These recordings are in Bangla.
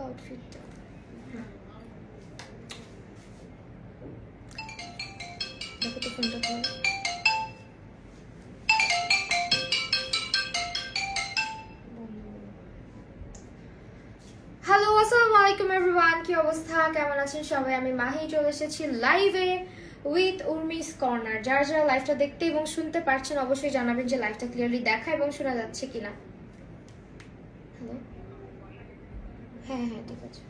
আউটফিটটা দেখো তো ফোনটা খোলো। হ্যালো আসসালামু আলাইকুম এভরিওয়ান, কি অবস্থা, কেমন আছেন সবাই? আমি মাহি চলে এসেছি লাইভে উইথ উর্মিস কর্নার। যারা যারা লাইভটা দেখতে এবং শুনতে পারছেন অবশ্যই জানাবেন যে লাইভটা ক্লিয়ারলি দেখা এবং শোনা যাচ্ছে কিনা। হ্যালো, হ্যাঁ হ্যাঁ ঠিক আছে।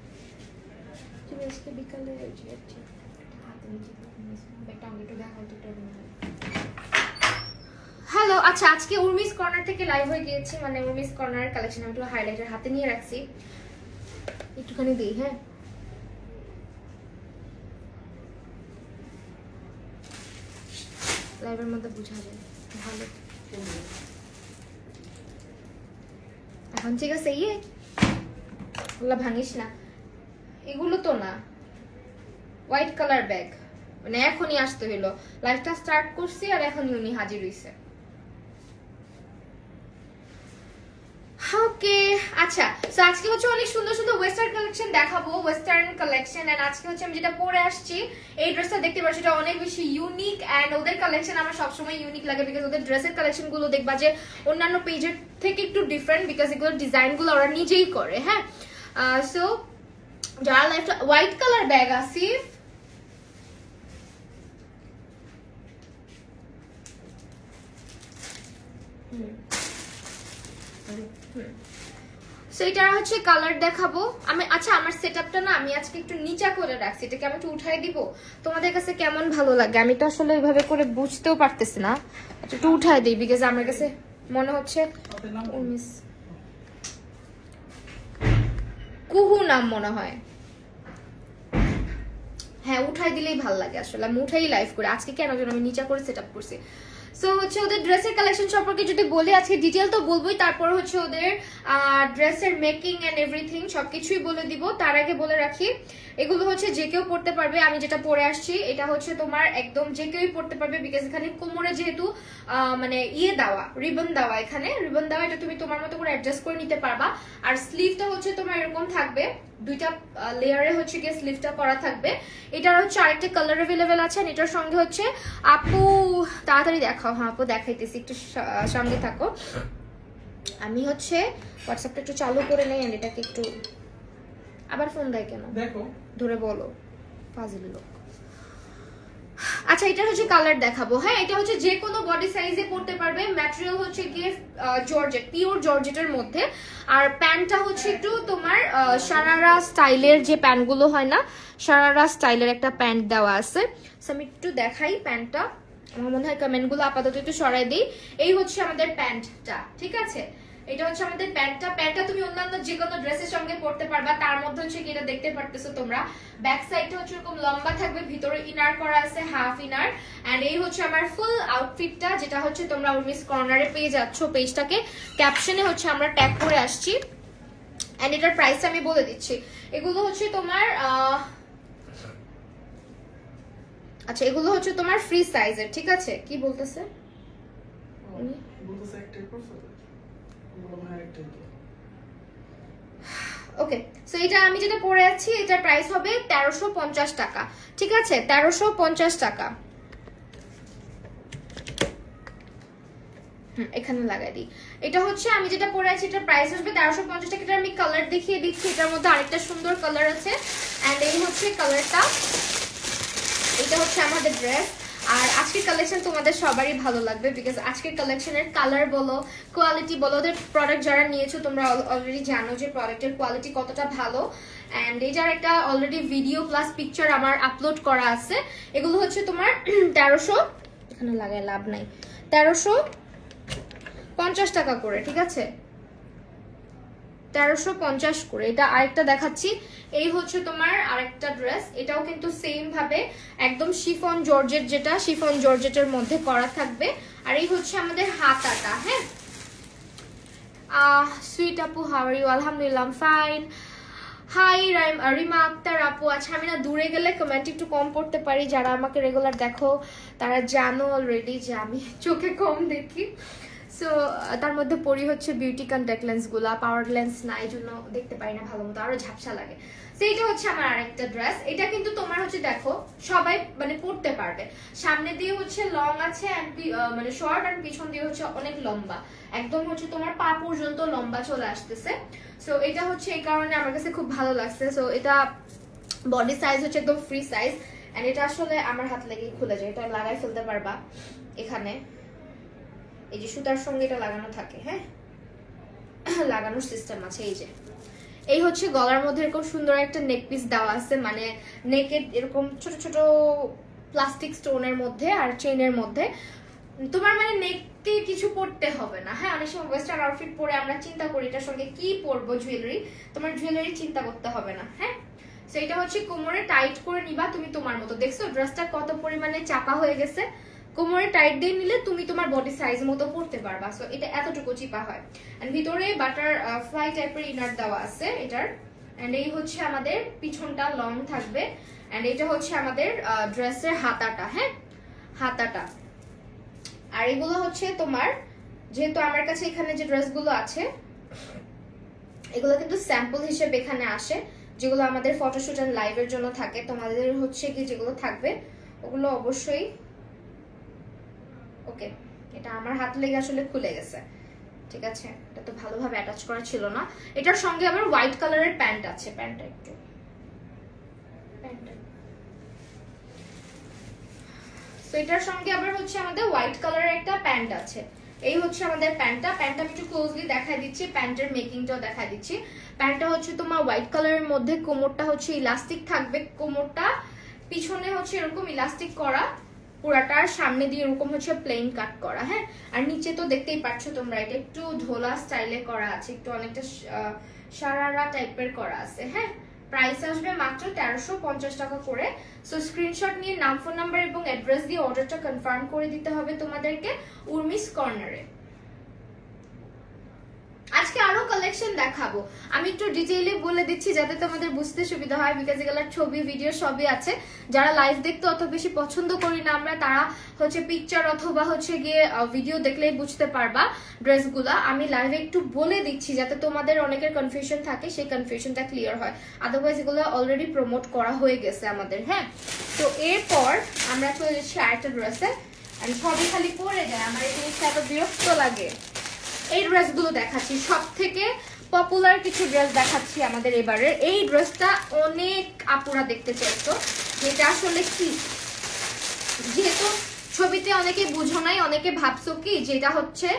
তুমি আজকে বিকালে হ্যালো, আচ্ছা আজকে উর্মিস কর্নার থেকে লাইভ হয়ে গিয়েছি, মানে উর্মিস কর্নার কালেকশন আমি একটু হাইলাইটার হাতে নিয়ে রাখছি, একটুখানি দিই। হ্যাঁ, লাইভের মধ্যে বোঝা যায় ভালো। এখন ঠিক আছে, ইয়ে ওগুলো ভাঙিস না, এগুলো তো না। হোয়াইট কালার ব্যাগ, মানে এখনই আসতে হইলো, লাইভটা স্টার্ট করছি আর এখনই উনি হাজির হইছে। ওকে আচ্ছা, সো আজকে হচ্ছে অনেক সুন্দর সুন্দর ওয়েস্টার্ন কালেকশন দেখাবো, ওয়েস্টার্ন কালেকশন। এন্ড আজকে হচ্ছে আমি যেটা পরে আসছি, এই ড্রেসটা দেখতে পাচ্ছি, এটা অনেক বেশি ইউনিক। এন্ড ওদের কালেকশন আমার সবসময় ইউনিক লাগে, বিকজ ওদের ড্রেসের কালেকশন গুলো দেখবা যে অন্যান্য পেজের থেকে একটু ডিফারেন্ট, বিকজ এগুলোর ডিজাইন গুলো ওরা নিজেই করে। হ্যাঁ, সো যারা লাইফটা হোয়াইট কালার ব্যাগ আসিফ, সেইটা হচ্ছে কালার দেখাবো আমি। আচ্ছা, আমার সেটআপটা না আমি আজকে একটু নিচা করে রাখছি, এটাকে আমি একটু উঠাই দিব, তোমাদের কাছে কেমন ভালো লাগে? আমি তো আসলে এইভাবে করে বুঝতেও পারতেছি না, একটু উঠাই দিই, বিকজ আমার কাছে মনে হচ্ছে কুহু নাম মনে হয়। হ্যাঁ, উঠাই দিলেই ভালো লাগে, আসলে আমি উঠাই লাইভ করে। আজকে কেন যেন আমি নিচা করে সেটআপ করছি। সো হচ্ছে ওদের ড্রেসের কালেকশন সম্পর্কে যদি বলি, আজকে ডিটেল তো বলবোই, তারপর হচ্ছে ওদের ড্রেসের মেকিং এন্ড এভরিথিং সবকিছুই বলে দিব। তার আগে বলে রাখি, এগুলো হচ্ছে যে কেউ পড়তে পারবে। আমি যেটা পরে আসছি এটা হচ্ছে তোমার একদম যে কেউই পড়তে পারবে, বিকজ এখানে কোমরে যেহেতু মানে ইয়ে দেওয়া, রিবন দেওয়া, এখানে রিবন দেওয়া, এটা তুমি তোমার মতো করে অ্যাডজাস্ট করে নিতে পারবা। আর স্লিভটা হচ্ছে তোমার এরকম থাকবে, দুইটা লেয়ারে হচ্ছে গিয়ে স্লিভটা করা থাকবে। এটার হচ্ছে আরেকটা কালার অ্যাভেলেবেল আছে, আর এটার সঙ্গে হচ্ছে আপু তাড়াতাড়ি দেখাও। হ্যাঁ আপু দেখাইতেছি, একটু সঙ্গে থাকো। আমি হচ্ছে হোয়াটসঅ্যাপটা একটু চালু করে নেই, আর এটাকে একটু আবার ফোন দেয় কেন দেখো, ধরে বলো ফাজিল লোক। আচ্ছা, এটা হচ্ছে কালার দেখাবো। হ্যাঁ, এটা হচ্ছে যে কোনো বডি সাইজে পড়তে পারবে। ম্যাটেরিয়াল হচ্ছে গিয়ে জর্জেট, পিওর জর্জেটের মধ্যে। আর প্যান্টটা হচ্ছে একটু তোমার সারারা স্টাইলের যে প্যান্টগুলো হয় না, সারারা স্টাইলের একটা প্যান্ট দেওয়া আছে। সো আমি একটু দেখাই প্যান্টটা, আমার মনে হয় কমেন্টগুলো আপাতত একটু সরাই দিই। এই হচ্ছে আমাদের প্যান্টটা, ঠিক আছে? এটা হচ্ছে আমাদের প্যান্টটা তুমি অন্যান্য যে কোনো ড্রেসের সঙ্গে পরতে পারবা। তার মধ্যে হচ্ছে কি, এটা দেখতে পারতেছো তোমরা, ব্যাক সাইডটা হচ্ছে এরকম লম্বা থাকবে, ভিতরে ইনার করা আছে হাফ ইনার। এন্ড এই হচ্ছে আমার ফুল আউটফিটটা, যেটা হচ্ছে তোমরা উর্মিস কর্নারে পেয়ে যাচ্ছ। পেজটাকে ক্যাপশনে হচ্ছে আমরা ট্যাগ করে আসছি। এন্ড এটার প্রাইস আমি বলে দিচ্ছি। এগুলো হচ্ছে তোমার আচ্ছা, এগুলো হচ্ছে তোমার ফ্রি সাইজের, ঠিক আছে? কি বলতেছে ওকে, সো এটা আমি যেটা পরে আছি, এটার প্রাইস হবে 1350 টাকা, ঠিক আছে? 1350 টাকা। এখানে লাগাই দিই। এটা হচ্ছে আমি যেটা পরে আছি, এটার প্রাইস আসবে 1350 টাকা। এটা আমি কালার দেখিয়ে দিচ্ছি, এটার মধ্যে আরেকটা সুন্দর কালার আছে। এন্ড এই হচ্ছে কালারটা, এটা হচ্ছে আমাদের ড্রেস। আর আজকের কালেকশন তোমাদের সবারই ভালো লাগবে, বিকজ আজকের কালেকশনের কালার বলো, কোয়ালিটি বলো, ওদের প্রোডাক্ট যারা নিয়েছো তোমরা অলরেডি জানো যে প্রোডাক্টের কোয়ালিটি কতটা ভালো। অ্যান্ড এটার একটা অলরেডি ভিডিও প্লাস পিকচার আমার আপলোড করা আছে। এগুলো হচ্ছে তোমার 1300, এখানে লাগায় লাভ নাই, 1350 টাকা করে, ঠিক আছে? 1350 করে। এটা আরেকটা দেখাচ্ছি, এই হচ্ছে তোমার আরেকটা ড্রেস, এটাও কিন্তু সেম ভাবে একদম শিফন জর্জেট, যেটা শিফন জর্জেটের মধ্যে করা থাকবে। আর এই হচ্ছে আমাদের হাতাটা। হ্যাঁ, সুইট আপু, হাউ আর ইউ? আলহামদুলিল্লাহ, ফাইন। হাই রিমা আক্তার আপু। আচ্ছা, আমি না দূরে গেলে কমেন্ট একটু কম পড়তে পারি, যারা আমাকে রেগুলার দেখো তারা জানো অলরেডি যে আমি চোখে কম দেখি। সো তার মধ্যে পরি হচ্ছে বিউটি কন্ট্যাক্ট লেন্স গুলা, পাওয়ার লেন্স না, এই জন্য দেখতে পারি না ভালো মতো, আরো ঝাপসা লাগে। তো এটা হচ্ছে আমার আরেকটা ড্রেস। এটা কিন্তু তোমার হচ্ছে দেখো সবাই মানে পরতে পারবে। সামনে দিয়ে হচ্ছে লং আছে মানে শর্ট, আর পিছন দিয়ে হচ্ছে অনেক লম্বা, একদম হচ্ছে তোমার পা পর্যন্ত লম্বা চলে আসতেছে। সো এটা হচ্ছে এই কারণে আমার কাছে খুব ভালো লাগছে। সো এটা বডি সাইজ হচ্ছে একদম ফ্রি সাইজ, এন্ড এটা আসলে আমার হাত লেগে খুলে যায়, এটা লাগাই ফেলতে পারবা এখানে, এই যে সুতার সঙ্গে এটা লাগানো থাকে, হ্যাঁ লাগানোর সিস্টেম আছে। এই হচ্ছে গলার মধ্যে এরকম সুন্দর একটা নেক পিস দেওয়া আছে, মানে নেকের এরকম ছোট ছোট প্লাস্টিক স্টোনের মধ্যে আর চেইনের মধ্যে। তোমার মানে নেকে কিছু পড়তে হবে না, হ্যাঁ অনেক সময় ওয়েস্টার্ন আউটফিট পরে আমরা চিন্তা করি এটার সঙ্গে কি পরবো জুয়েলারি, তোমার জুয়েলারি চিন্তা করতে হবে না, হ্যাঁ। সো এটা হচ্ছে কোমরে টাইট করে নিবা তুমি তোমার মতো। দেখছো ড্রেসটা কত পরিমাণে চাপা হয়ে গেছে, কোমরে টাইট দিয়ে নিলে তুমি তোমার বডি সাইজ মতো পরতে পারবা। সো এটা এতটুকু চিপা হয়, এন্ড ভিতরে বাটার ফ্লাই টাইপের ইনার দেওয়া আছে এটার। এন্ড এই হচ্ছে আমাদের পিছনটা লং থাকবে, এন্ড এটা হচ্ছে আমাদের ড্রেসের হাতাটা, হ্যাঁ হাতাটা। আর এগুলো হচ্ছে তোমার, যেহেতু আমার কাছে এখানে যে ড্রেসগুলো আছে এগুলো কিন্তু স্যাম্পল হিসেবে এখানে আসে, যেগুলো আমাদের ফটোশুট এন্ড লাইভের জন্য থাকে। তোমাদের হচ্ছে কি যেগুলো থাকবে ওগুলো অবশ্যই ওকে। এটা আমার হাত লেগে আসলে খুলে গেছে, ঠিক আছে, এটা তো ভালোভাবে অ্যাটাচ করা ছিল না। এটার সঙ্গে আবার হোয়াইট কালারের প্যান্ট আছে, প্যান্টটা একটু তো এটার সঙ্গে আবার হচ্ছে আমাদের হোয়াইট কালারের একটা প্যান্ট আছে। এই হচ্ছে আমাদের প্যান্টটা আমি একটু ক্লোজলি দেখাই দিচ্ছি, প্যান্টের মেকিংটাও দেখাই দিচ্ছি। প্যান্টটা হচ্ছে তোমার হোয়াইট কালারের মধ্যে, কোমরটা হচ্ছে ইলাস্টিক থাকবে, কোমরটা পিছনে হচ্ছে এরকম ইলাস্টিক করা পুরাটার, সামনে দিয়ে এরকম হচ্ছে প্লেন কাট করা, হ্যাঁ। আর নিচে তো দেখতেই পাচ্ছ তোমরা এটা একটু ঢোলা স্টাইলে করা আছে, একটু অনেকটা সারারা টাইপের করা আছে, হ্যাঁ। প্রাইস আসবে মাত্র 1350 টাকা করে। সো স্ক্রিনশট নিয়ে নাম, ফোন নাম্বার এবং অ্যাড্রেস দিয়ে অর্ডারটা কনফার্ম করে দিতে হবে তোমাদেরকে উর্মিস কর্নারে। আজকে আরো কালেকশন দেখাবো, আমি একটু ডিটেইলে বলে দিচ্ছি যাতে তোমাদের বুঝতে সুবিধা হয়, বিকজ এগুলোর ছবি ভিডিও সবই আছে। যারা লাইভ দেখতে অত বেশি পছন্দ করি না আমরা, তারা হচ্ছে পিকচার অথবা হচ্ছে গিয়ে ভিডিও দেখলেই বুঝতে পারবা ড্রেসগুলা। আমি লাইভে একটু বলে দিচ্ছি যাতে তোমাদের অনেকের কনফিউশন থাকে, সেই কনফিউশনটা ক্লিয়ার হয়, আদারওয়াইজ এগুলো অলরেডি প্রমোট করা হয়ে গেছে আমাদের, হ্যাঁ। তো এরপর আমরা চলে যাচ্ছি আরেকটা ড্রেসে, আমি সবই খালি পরে যায়, আমার এই জিনিসটা এত বিরক্ত লাগে। এই ড্রেসগুলো দেখাচ্ছি, সব থেকে পপুলার কিছু ড্রেস দেখাচ্ছি আমাদের এবারে। এই ড্রেসটা অনেক আপুরা দেখতে চাইতো, যেটা আসলে কি, যেহেতু ছবিতে অনেকে বুঝো নাই, অনেকে ভাবছো কি যেটা হচ্ছে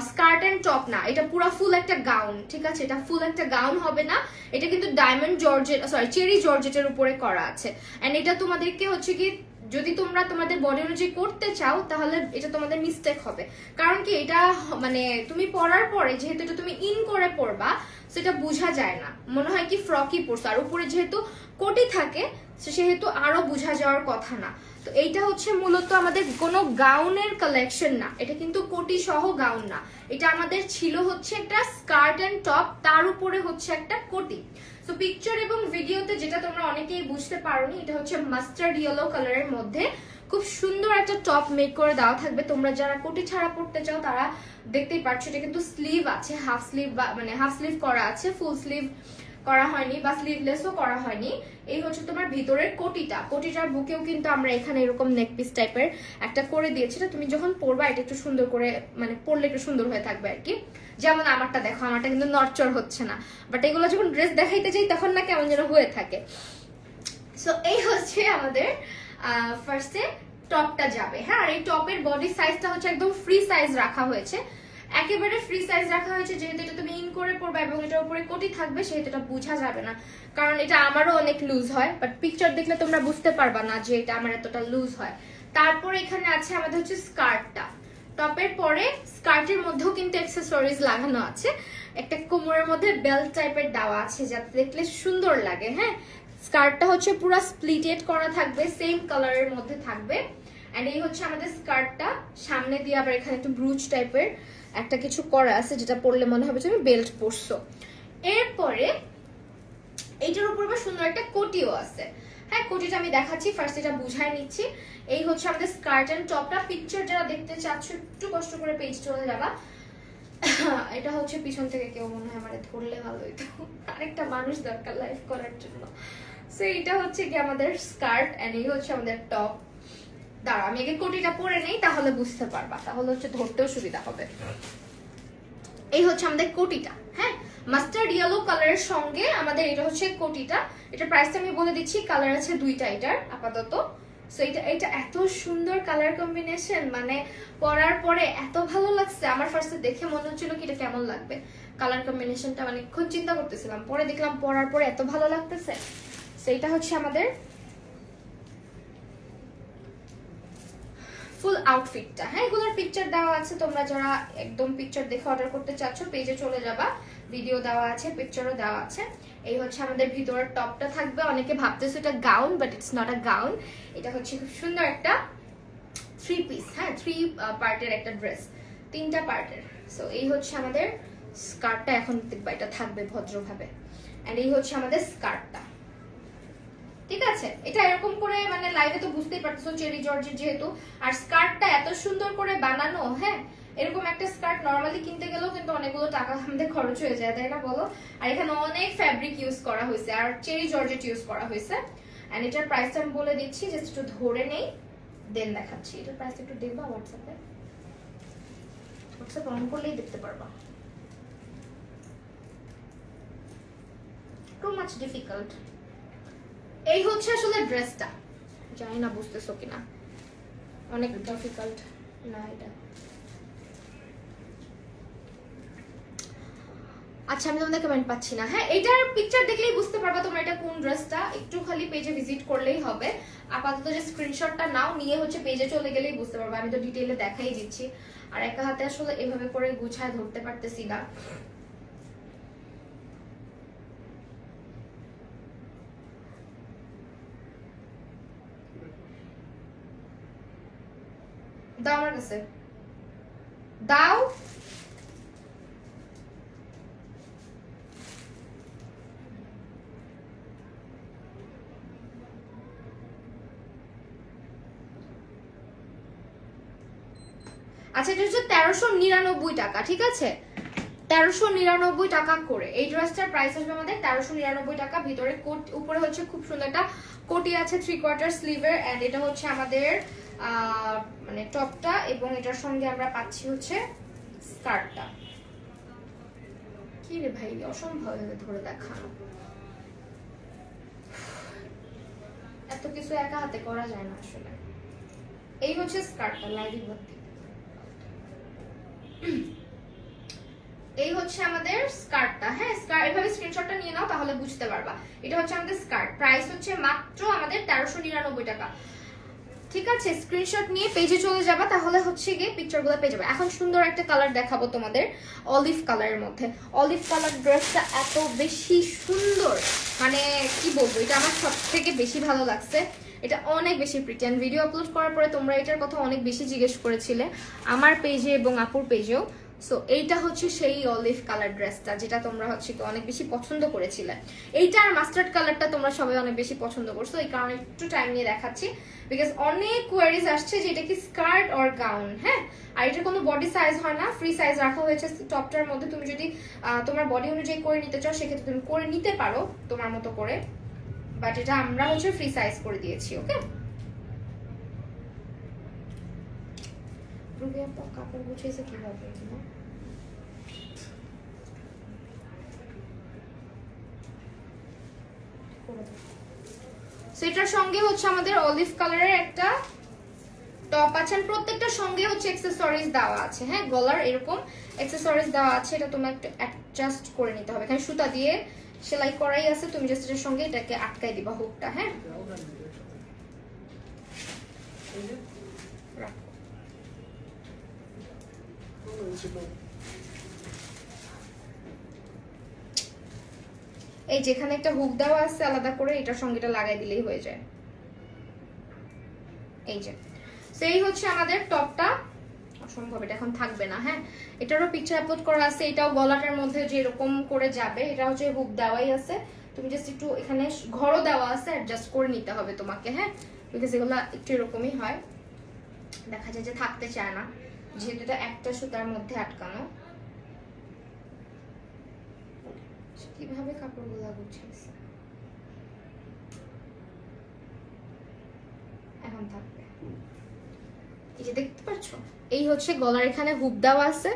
স্কার্ট এন্ড টপ না, এটা পুরো ফুল একটা গাউন, ঠিক আছে, এটা ফুল একটা গাউন হবে না, এটা কিন্তু ডায়মন্ড জর্জেট চেরি জর্জেটের উপরে করা আছে। এন্ড এটা তোমাদেরকে হচ্ছে কি যদি তোমরা তোমাদের বডি অনুযায়ী করতে চাও তাহলে এটা তোমাদের মিস্টেক হবে, কারণ কি এটা মানে তুমি পরার পরে যেহেতু এটা তুমি ইন করে পরবা সেটা বোঝা যায় না, মনে হয় কি ফ্রকই পরছো, আর উপরে যেহেতু কোটি থাকে সেহেতু আরো বোঝা যাওয়ার কথা না। তো এইটা হচ্ছে মূলত আমাদের কোনো গাউনের কালেকশন না, এটা কিন্তু কোটি সহ গাউন না, এটা আমাদের ছিল হচ্ছে একটা স্কার্ট এন্ড টপ, তার উপরে হচ্ছে একটা কোটি। সো পিকচার এবং ভিডিওতে যেটা তোমরা অনেকেই বুঝতে পারোনি, এটা হচ্ছে মাস্টার্ড ইয়েলো কালারের মধ্যে খুব সুন্দর একটা টপ মেক করে দেওয়া থাকবে। তোমরা যারা কোটি ছাড়া পড়তে চাও তারা দেখতেই পাচ্ছ, এটা কিন্তু স্লিভ আছে, হাফ স্লিভ মানে হাফ স্লিভ করা আছে, ফুল স্লিভ করা হয়নি বা স্লিভলেসও করা হয়নি। এই হচ্ছে তোমার ভিতরের কোটিটার বুকেও কিন্তু আমরা এখানে এরকম নেকপিস টাইপের একটা করে দিয়েছি, এটা তুমি যখন পরবা এটা একটু সুন্দর করে মানে পরলে একটু সুন্দর হয়ে থাকবে আর কি। যেমন আমারটা দেখো, আমারটা কিন্তু নড়চড় হচ্ছে না, বাট এগুলো যখন ড্রেস দেখাইতে যাই তখন না কেমন যেন হয়ে থাকে। সো এই হচ্ছে আমাদের ফার্স্টে টপটা যাবে, হ্যাঁ। আর এই টপের বডি সাইজটা হচ্ছে একদম ফ্রি সাইজ রাখা হয়েছে, একেবারে ফ্রি সাইজ রাখা হয়েছে, যেহেতু এটা তুমি ইন করে পরবে এবং এটার উপরে কোটি থাকবে সেহেতু এটা বোঝা যাবে না, কারণ এটা আমারও অনেক লুজ হয়, বাট পিকচার দেখলে তোমরা বুঝতে পারবা না যে এটা আমার এতটা লুজ হয়। তারপর এখানে আছে আমাদের হচ্ছে স্কার্টটা, টপের পরে স্কার্টের মধ্যেও কিন্তু অ্যাকসেসরিজ লাগানো আছে, একটা কোমরের মধ্যে বেল্ট টাইপের দেওয়া আছে যাতে দেখলে সুন্দর লাগে, হ্যাঁ। স্কার্টটা হচ্ছে পুরো স্প্লিটেড করা থাকবে, সেম কালারের মধ্যে থাকবে। এন্ড এই হচ্ছে আমাদের স্কার্টটা, সামনে দিয়ে আবার এখানে একটু ব্রুচ টাইপের একটা কিছু করা আছে যেটা পরলে মনে হবে যে তুমি বেল্ট পরছো। এরপরে এইটার উপর আবার সুন্দর একটা কোটিও আছে, হ্যাঁ কোটিটা আমি দেখাচ্ছি, ফার্স্ট এটা বুঝাই নিচ্ছি। এই হচ্ছে আমাদের স্কার্ট এন্ড টপটা। পিকচার যারা দেখতে চাচ্ছ একটু কষ্ট করে পেজ চলে যাবা। এটা হচ্ছে পিছন থেকে কেউ মনে হয় আমারে ধরলে ভালো হইতো, আরেকটা মানুষ দরকার লাইভ করার জন্য। সো এটা হচ্ছে কি আমাদের স্কার্ট এন্ড এই হচ্ছে আমাদের টপ। দাঁড়া আমি আগে কোটিটা পরে নেই, তাহলে বুঝতে পারবা, তাহলে হচ্ছে ধরতেও সুবিধা হবে। এই হচ্ছে আমাদের কোটিটা, হ্যাঁ মাস্টার্ড ইয়েলো কালারের সঙ্গে আমাদের এটা হচ্ছে কোটিটা। এটা প্রাইসটা আমি বলে দিচ্ছি, কালার আছে দুইটা এটার আপাতত। সো এটা এত সুন্দর কালার কম্বিনেশন, মানে পরার পরে এত ভালো লাগছে। আমার ফার্স্টে দেখে মনে হচ্ছিল কি এটা কেমন লাগবে, কালার কম্বিনেশনটা মানে খুব চিন্তা করতেছিলাম, পরে দেখলাম পরার পরে এত ভালো লাগতেছে। সো এটা হচ্ছে আমাদের ফুল আউটফিটটা। হ্যাঁ এগুলোর পিকচার দেওয়া আছে, তোমরা যারা একদম পিকচার দেখে অর্ডার করতে চাচ্ছ পেজে চলে যাবা, ভিডিও দেওয়া আছে, পিকচারও দেওয়া আছে। এই হচ্ছে আমাদের ভিতরের টপটা থাকবে। অনেকে ভাবতেছে এটা gown, but it's not a gown, এটা হচ্ছে খুব সুন্দর একটা 3 পিস, হ্যাঁ 3 পার্টের একটা ড্রেস, 3টা পার্টের। সো এই হচ্ছে আমাদের স্কার্টটা, এখন দেখবা এটা থাকবে ভদ্রভাবে। এন্ড এই হচ্ছে আমাদের স্কার্টটা, ঠিক আছে। এটা এরকম করে মানে লাইভে তো বুঝতেই পারতেছো চেরি জর্জের যেহেতু, আর স্কার্টটা এত সুন্দর করে বানানো। হ্যাঁ এরকম একটা স্কার্ট নরমালি কিনতে গেলেও কিন্তু অনেকগুলো টাকা আমাদের খরচ হয়ে যায়, তাই না বলো? আর এখানে অনেক ফ্যাব্রিক ইউজ করা হয়েছে আর চেরি জর্জেট ইউজ করা হয়েছে। এন্ড এটার প্রাইসটা আমি বলে দিচ্ছি, জাস্ট একটু ধরে নেই দেন দেখাচ্ছি। এটার প্রাইস একটু দেখবা হোয়াটসঅ্যাপে, হোয়াটসঅ্যাপ অন করলেই দেখতে পারবা। Too much difficult. এই হচ্ছে আসলে ড্রেসটা, জানি না বুঝতেছো কিনা, অনেক ডিফিকাল্ট না এটা। আচ্ছা আমি তোমাদের কমেন্ট পাচ্ছি না। হ্যাঁ এটার পিকচার দেখলেই বুঝতে পারবা তোমরা এটা কোন ড্রেসটা, একটু খালি পেজে ভিজিট করলেই হবে। আপাতত যে স্ক্রিনশটটা নাও, নিয়ে হচ্ছে পেজে চলে গেলেই বুঝতে পারবা। আমি তো ডিটেইলে দেখাই দিচ্ছি, আর একা হাতে আসলে এভাবে করে গুছায় ধরতে পারতেছি না। দাও আমার কাছে দাও। আচ্ছা এটা হচ্ছে 1399 টাকা, ঠিক আছে 1399 টাকা করে। এই ড্রেসটার প্রাইস আসবে আমাদের 1399 টাকা। ভিতরে কোট, উপরে হচ্ছে খুব সুন্দর একটা কোটি আছে 3/4 স্লিভের। এন্ড এটা হচ্ছে আমাদের মানে টপটা, এবং এটার সঙ্গে আমরা পাচ্ছি হচ্ছে স্কার্টটা। কি রে ভাই অসম্ভব ধরে দেখানো, এত কিছু একা হাতে করা যায় না আসলে। এই হচ্ছে স্কার্টটা লাইভ ভর্তি। এই হচ্ছে আমাদের স্কার্টটা। হ্যাঁ স্কার্ট এভাবে স্ক্রিনশটটা নিয়ে নাও তাহলে বুঝতে পারবা। এটা হচ্ছে আমাদের স্কার্ট, প্রাইস হচ্ছে মাত্র আমাদের 1399 টাকা, ঠিক আছে। স্ক্রিনশট নিয়ে পেজে চলে যাবা, তাহলে হচ্ছে গিয়ে পিকচারগুলো পেয়ে যাবে। এখন সুন্দর একটা কালার দেখাবো তোমাদের, অলিভ কালারের মধ্যে। অলিভ কালার ড্রেসটা এত বেশি সুন্দর, মানে কি বলবো, এটা আমার সব থেকে বেশি ভালো লাগছে। এটা অনেক বেশি প্রিটি। এন্ড ভিডিও আপলোড করার পরে তোমরা এটার কথা অনেক বেশি জিজ্ঞেস করেছিলে আমার পেজে এবং আপুর পেজেও। সো এইটা হচ্ছে সেই অলিভ কালার ড্রেসটা যেটা তোমরা হচ্ছে অনেক বেশি পছন্দ করেছিলে। এইটা আর মাস্টার্ড কালারটা তোমরা সবাই অনেক বেশি পছন্দ করছো, এই কারণে একটু টাইম নিয়ে দেখাচ্ছি, বিকজ অনেক কোয়ারিজ আসছে যে এটা কি স্কার্ট অর গাউন। হ্যাঁ আর এটার কোনো বডি সাইজ হয় না, ফ্রি সাইজ রাখা হয়েছে টপটার মধ্যে। তুমি যদি তোমার বডি অনুযায়ী করে নিতে চাও সেক্ষেত্রে তুমি করে নিতে পারো তোমার মতো করে, বাট এটা আমরা হচ্ছে ফ্রি সাইজ করে দিয়েছি। ওকে কাপড় গুছিয়েছে কিভাবে, সেটার সঙ্গে হচ্ছে আমাদের অলিভ কালারের একটা টপ আছে। প্রত্যেকটার সঙ্গে হচ্ছে অ্যাকসেসরিজ দেওয়া আছে। হ্যাঁ গলার এরকম অ্যাকসেসরিজ দেওয়া আছে, এটা তোমার একটু অ্যাডজাস্ট করে নিতে হবে। এখানে সুতা দিয়ে সেলাই করাই আছে, তুমি জাস্ট এর সঙ্গে এটাকে আটকাই দিবা হুকটা। হ্যাঁ এই যেখানে একটা হুক দেওয়া আছে আলাদা করে, এটার সঙ্গে এটা লাগাই দিলেই হয়ে যায়। এই যে সেই হচ্ছে আমাদের টপটা, অসম্ভব এটা এখন থাকবে না। হ্যাঁ এটারও পিকচার আপলোড করা আছে, এটাও গলাটার মধ্যে যে এরকম করে যাবে, এটা হচ্ছে হুক দেওয়াই আছে, তুমি জাস্ট একটু এখানে ঘরও দেওয়া আছে, অ্যাডজাস্ট করে নিতে হবে তোমাকে, হ্যাঁ, বিকজ এগুলো একটু এরকমই হয়, দেখা যায় যে থাকতে চায় না, যেহেতু এটা একটা সুতার মধ্যে আটকানো। কিভাবে কাপড়গুলো গুছিয়েছে, এখন থাকবে। এই যে দেখতে পাচ্ছ, এই হচ্ছে গলার এখানে হুক দেওয়া আছে,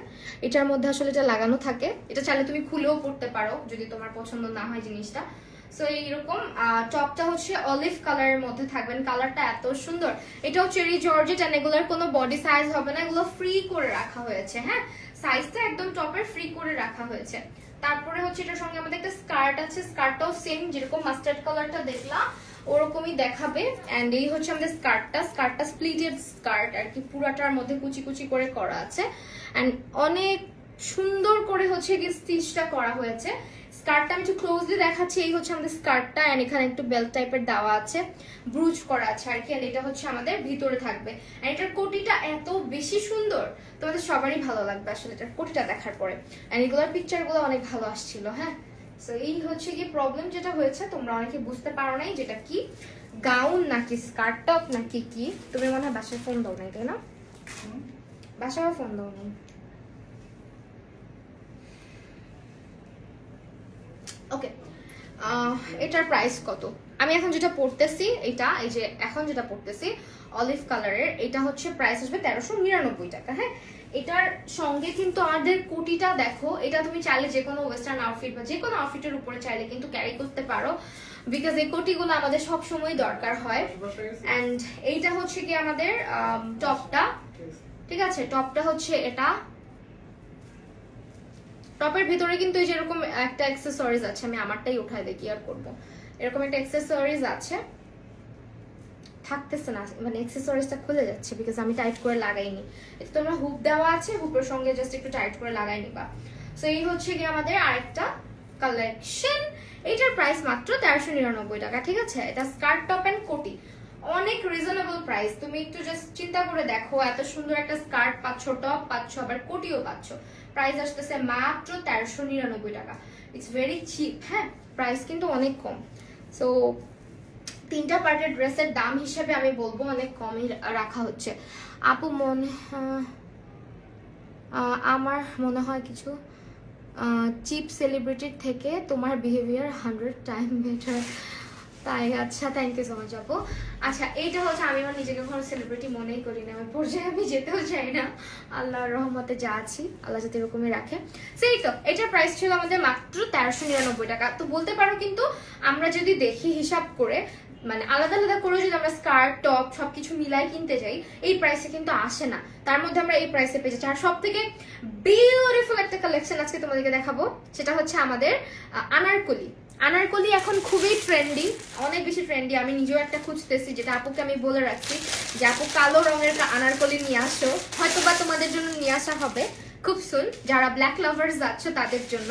এটার মধ্যে আসলে এটা লাগানো থাকে, এটা চাইলে তুমি খুলেও পড়তে পারো যদি তোমার পছন্দ না হয় জিনিসটা। সো এইরকম টপটা হচ্ছে অলিভ কালারের মধ্যে থাকবেন, কালারটা এত সুন্দর। এটাও চেরি জর্জেট, এন্ড এগুলোর কোনো বডি সাইজ হবে না, এগুলো ফ্রি করে রাখা হয়েছে, হ্যাঁ, সাইজটা একদম টপের ফ্রি করে রাখা হয়েছে। তারপরে হচ্ছে এটার সঙ্গে আমাদের একটা স্কার্ট আছে, স্কার্টটাও সেম যেরকম মাস্টার্ড কালারটা দেখলাম ওরকমই দেখাবে। এন্ড এই হচ্ছে আমাদের স্কার্টটা স্প্লিটেড স্কার্ট আর কি, পুরাটার মধ্যে কুচি কুচি করে করা আছে, এন্ড অনেক সুন্দর করে হচ্ছে কি স্টিচটা করা হয়েছে। স্কার্টটা আমি একটু ক্লোজলি দেখাচ্ছি, এই হচ্ছে আমাদের স্কার্টটা, এন্ড এখানে একটু বেল্ট টাইপের দেওয়া আছে, ব্রুজ করা আছে আর কি, এন্ড এটা হচ্ছে আমাদের ভিতরে থাকবে। এন্ড এটার কোটিটা এত বেশি সুন্দর, তোমাদের সবারই ভালো লাগবে আসলে এটার কোটিটা দেখার পরে। এন্ড এগুলোর পিকচারগুলো অনেক ভালো আসছিল, হ্যাঁ। সো এই হচ্ছে কি প্রবলেম যেটা হয়েছে, তোমরা অনেকে বুঝতে পারো নাই যেটা কি গাউন নাকি স্কার্ট টপ নাকি কি। তুমি মনে হয় বাসায় ফোন দাও নাই, তাই না? বাসায় ফোন দাও নাই। ওকে, এটার প্রাইস কত? আমি এখন যেটা পড়তেছি এটা, এই যে এখন যেটা পড়তেছি অলিভ কালারের, এটা হচ্ছে প্রাইস আসবে 1399 টাকা, হ্যাঁ। এটার সঙ্গে কিন্তু আমাদের কোটিটা দেখো, এটা তুমি চাইলে যে কোনো ওয়েস্টার্ন আউটফিট বা যে কোনো আউটফিটের উপরে চাইলে কিন্তু ক্যারি করতে পারো, বিকজ এই কোটিগুলো আমাদের সব সময় দরকার হয়। এন্ড এইটা হচ্ছে কি আমাদের টপটা, ঠিক আছে, টপটা হচ্ছে এটা। টপের ভিতরে কিন্তু এই যেরকম একটা অ্যাক্সেসরিজ আছে, আমি আমারটাই উঠাই দেখি আর করবো, এরকম একটা অ্যাক্সেসরিজ আছে, থাকতেছে না মানে অ্যাক্সেসরিজটা খুলে যাচ্ছে বিকজ আমি টাইট করে লাগাইনি। এটা তোমরা হুক দেওয়া আছে, হুকের সঙ্গে জাস্ট একটু টাইট করে লাগাই নিবা। সো এই হচ্ছে কি আমাদের আরেকটা কালেকশন, এটার প্রাইস মাত্র 1399 টাকা, ঠিক আছে। এটা স্কার্ট টপ এন্ড কোটি, অনেক রিজনেবল প্রাইস। তুমি একটু জাস্ট চিন্তা করে দেখো, এত সুন্দর একটা স্কার্ট পাচ্ছ, টপ পাচ্ছ, আবার কোটিও পাচ্ছ, প্রাইস আসতেছে মাত্র 1399 টাকা। ইটস ভেরি চিপ, হ্যাঁ, প্রাইস কিন্তু অনেক কম। সো তিনটা পার্টের ড্রেসের দাম হিসেবে আমি বলবো অনেক কমই রাখা হচ্ছে। আপু আমার মনে হয় কিছু চিপ সেলিব্রিটির থেকে তোমার বিহেভিয়ার 100 টাইম বেটার। তাই, আচ্ছা, থ্যাংক ইউ সো মাচ আপু। আচ্ছা, এইটা হচ্ছে আমি আমার নিজেকে কোনো সেলিব্রিটি মনেই করি না, আমি পর্যায়ে আমি যেতেও চাই না, আল্লাহর রহমতে যা আছি আল্লাহ যাতে এরকমই রাখে। সেই তো, এটার প্রাইস ছিল আমাদের মাত্র 1399 টাকা। তো বলতে পারো কিন্তু আমরা যদি দেখি হিসাব করে, মানে আলাদা আলাদা করে যদি আমরা স্কার্ট টপ সবকিছু মিলাই কিনতে যাই, এই প্রাইসে কিন্তু আসে না। তার মধ্যে আমরা এই প্রাইসে পেয়ে যাচ্ছি। আর সব থেকে বিউটিফুল একটা কালেকশন আজকে তোমাদেরকে দেখাবো, সেটা হচ্ছে আমাদের আনারকলি। আনারকলি এখন খুবই ট্রেন্ডি, অনেক বেশি ট্রেন্ডি। আমি নিজেও একটা খুঁজতেছি, যেটা আপুকে আমি বলে রাখছি যে আপু কালো রঙের আনারকলি নিয়ে আসো, হয়তো বা তোমাদের জন্য নিয়ে আসা হবে খুব সুন, যারা ব্ল্যাক লাভার্স যাচ্ছ তাদের জন্য।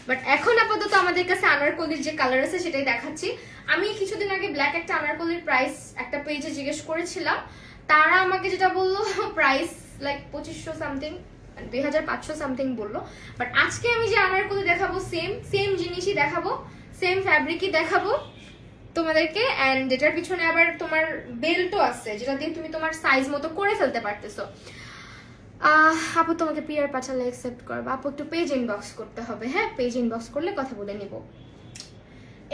বাট এখন আপাতত আমাদের কাছে আনারকলির যে কালার আছে সেটাই দেখাচ্ছি। আমি কিছুদিন আগে ব্ল্যাক একটা আনারকলির প্রাইস একটা পেজে জিজ্ঞেস করেছিলাম, তারা আমাকে যেটা বললো প্রাইস লাইক 2500 সামথিং, 2500 সামথিং বললো। বাট আজকে আমি যে আনারকলি দেখাবো সেম জিনিসই দেখাবো, সেম ফ্যাব্রিকই দেখাবো তোমাদেরকে। এন্ড এটার পিছনে আবার তোমার বেল্টও আছে, যেটা দিয়ে তুমি তোমার সাইজ মতো করে ফেলতে পারতেছো। আপু তোমাকে পিআর পাঠালে অ্যাকসেপ্ট করবো? আপু একটু পেজ ইনবক্স করতে হবে, হ্যাঁ, পেজ ইনবক্স করলে কথা বলে নিব।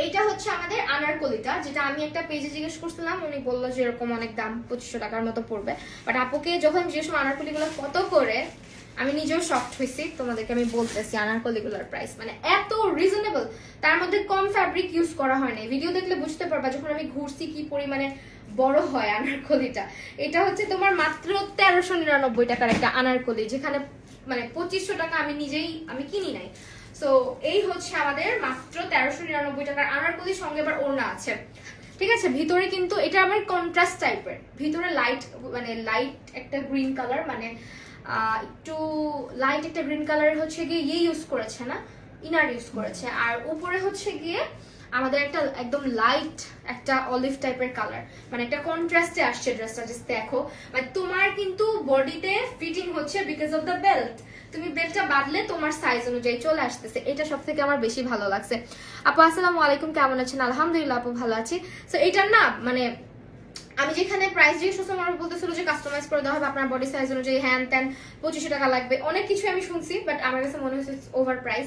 এইটা হচ্ছে আমাদের আনারকলিটা, যেটা আমি একটা পেজে জিজ্ঞেস করছিলাম, উনি বললো যে এরকম অনেক দাম, 2500 টাকার মতো পড়বে। বাট আপুকে যখন জিজ্ঞেস করলাম আনারকলিগুলো কত করে, আমি নিজেও শকড হয়েছি। তোমাদেরকে আমি বলতেছি আনারকলিগুলোর প্রাইস মানে এত রিজনেবল, তার মধ্যে কম ফ্যাব্রিক ইউজ করা হয় না। ভিডিও দেখলে বুঝতে পারবা যখন আমি ঘুরছি কি পরিমাণে বড় হয় আনারকলিটা। এটা হচ্ছে তোমার মাত্র 1399 টাকার একটা আনারকলি, যেখানে মানে 2500 টাকা আমি কিনি নাই। সো এই হচ্ছে আমাদের মাত্র 1399 টাকার আনারকলি, সঙ্গে আবার ওড়না আছে, ঠিক আছে। ভিতরে কিন্তু এটা আমার কন্ট্রাস্ট টাইপের, ভিতরে লাইট একটা গ্রিন কালার, মানে একটু লাইট একটা গ্রিন কালারের হচ্ছে গিয়ে ইউজ করেছে না, ইনার ইউজ করেছে। আর উপরে হচ্ছে গিয়ে আমাদের একটা একদম লাইট একটা অলিভ টাইপের কালার, মানে একটা কন্ট্রাস্টে আসছে ড্রেসটা। জাস্ট দেখো, মানে তোমার কিন্তু বডিতে ফিটিং হচ্ছে বিকজ অফ দ্য বেল্ট। তুমি বেল্টটা বাঁধলে তোমার সাইজ অনুযায়ী চলে আসতেছে, এটা সব থেকে আমার বেশি ভালো লাগছে। আপু আসসালামু আলাইকুম, কেমন আছেন? আলহামদুলিল্লাহ আপু ভালো আছি। সো এটার না মানে আমি যেখানে প্রাইস জিজ্ঞেস করছিলাম আমার বলতেছিল যে কাস্টমাইজ করে দেওয়া হবে আপনার বডি সাইজ অনুযায়ী, হ্যান ত্যান 2500 টাকা লাগবে, অনেক কিছু আমি শুনছি, বাট আমার কাছে মনে হচ্ছে ওভার প্রাইস।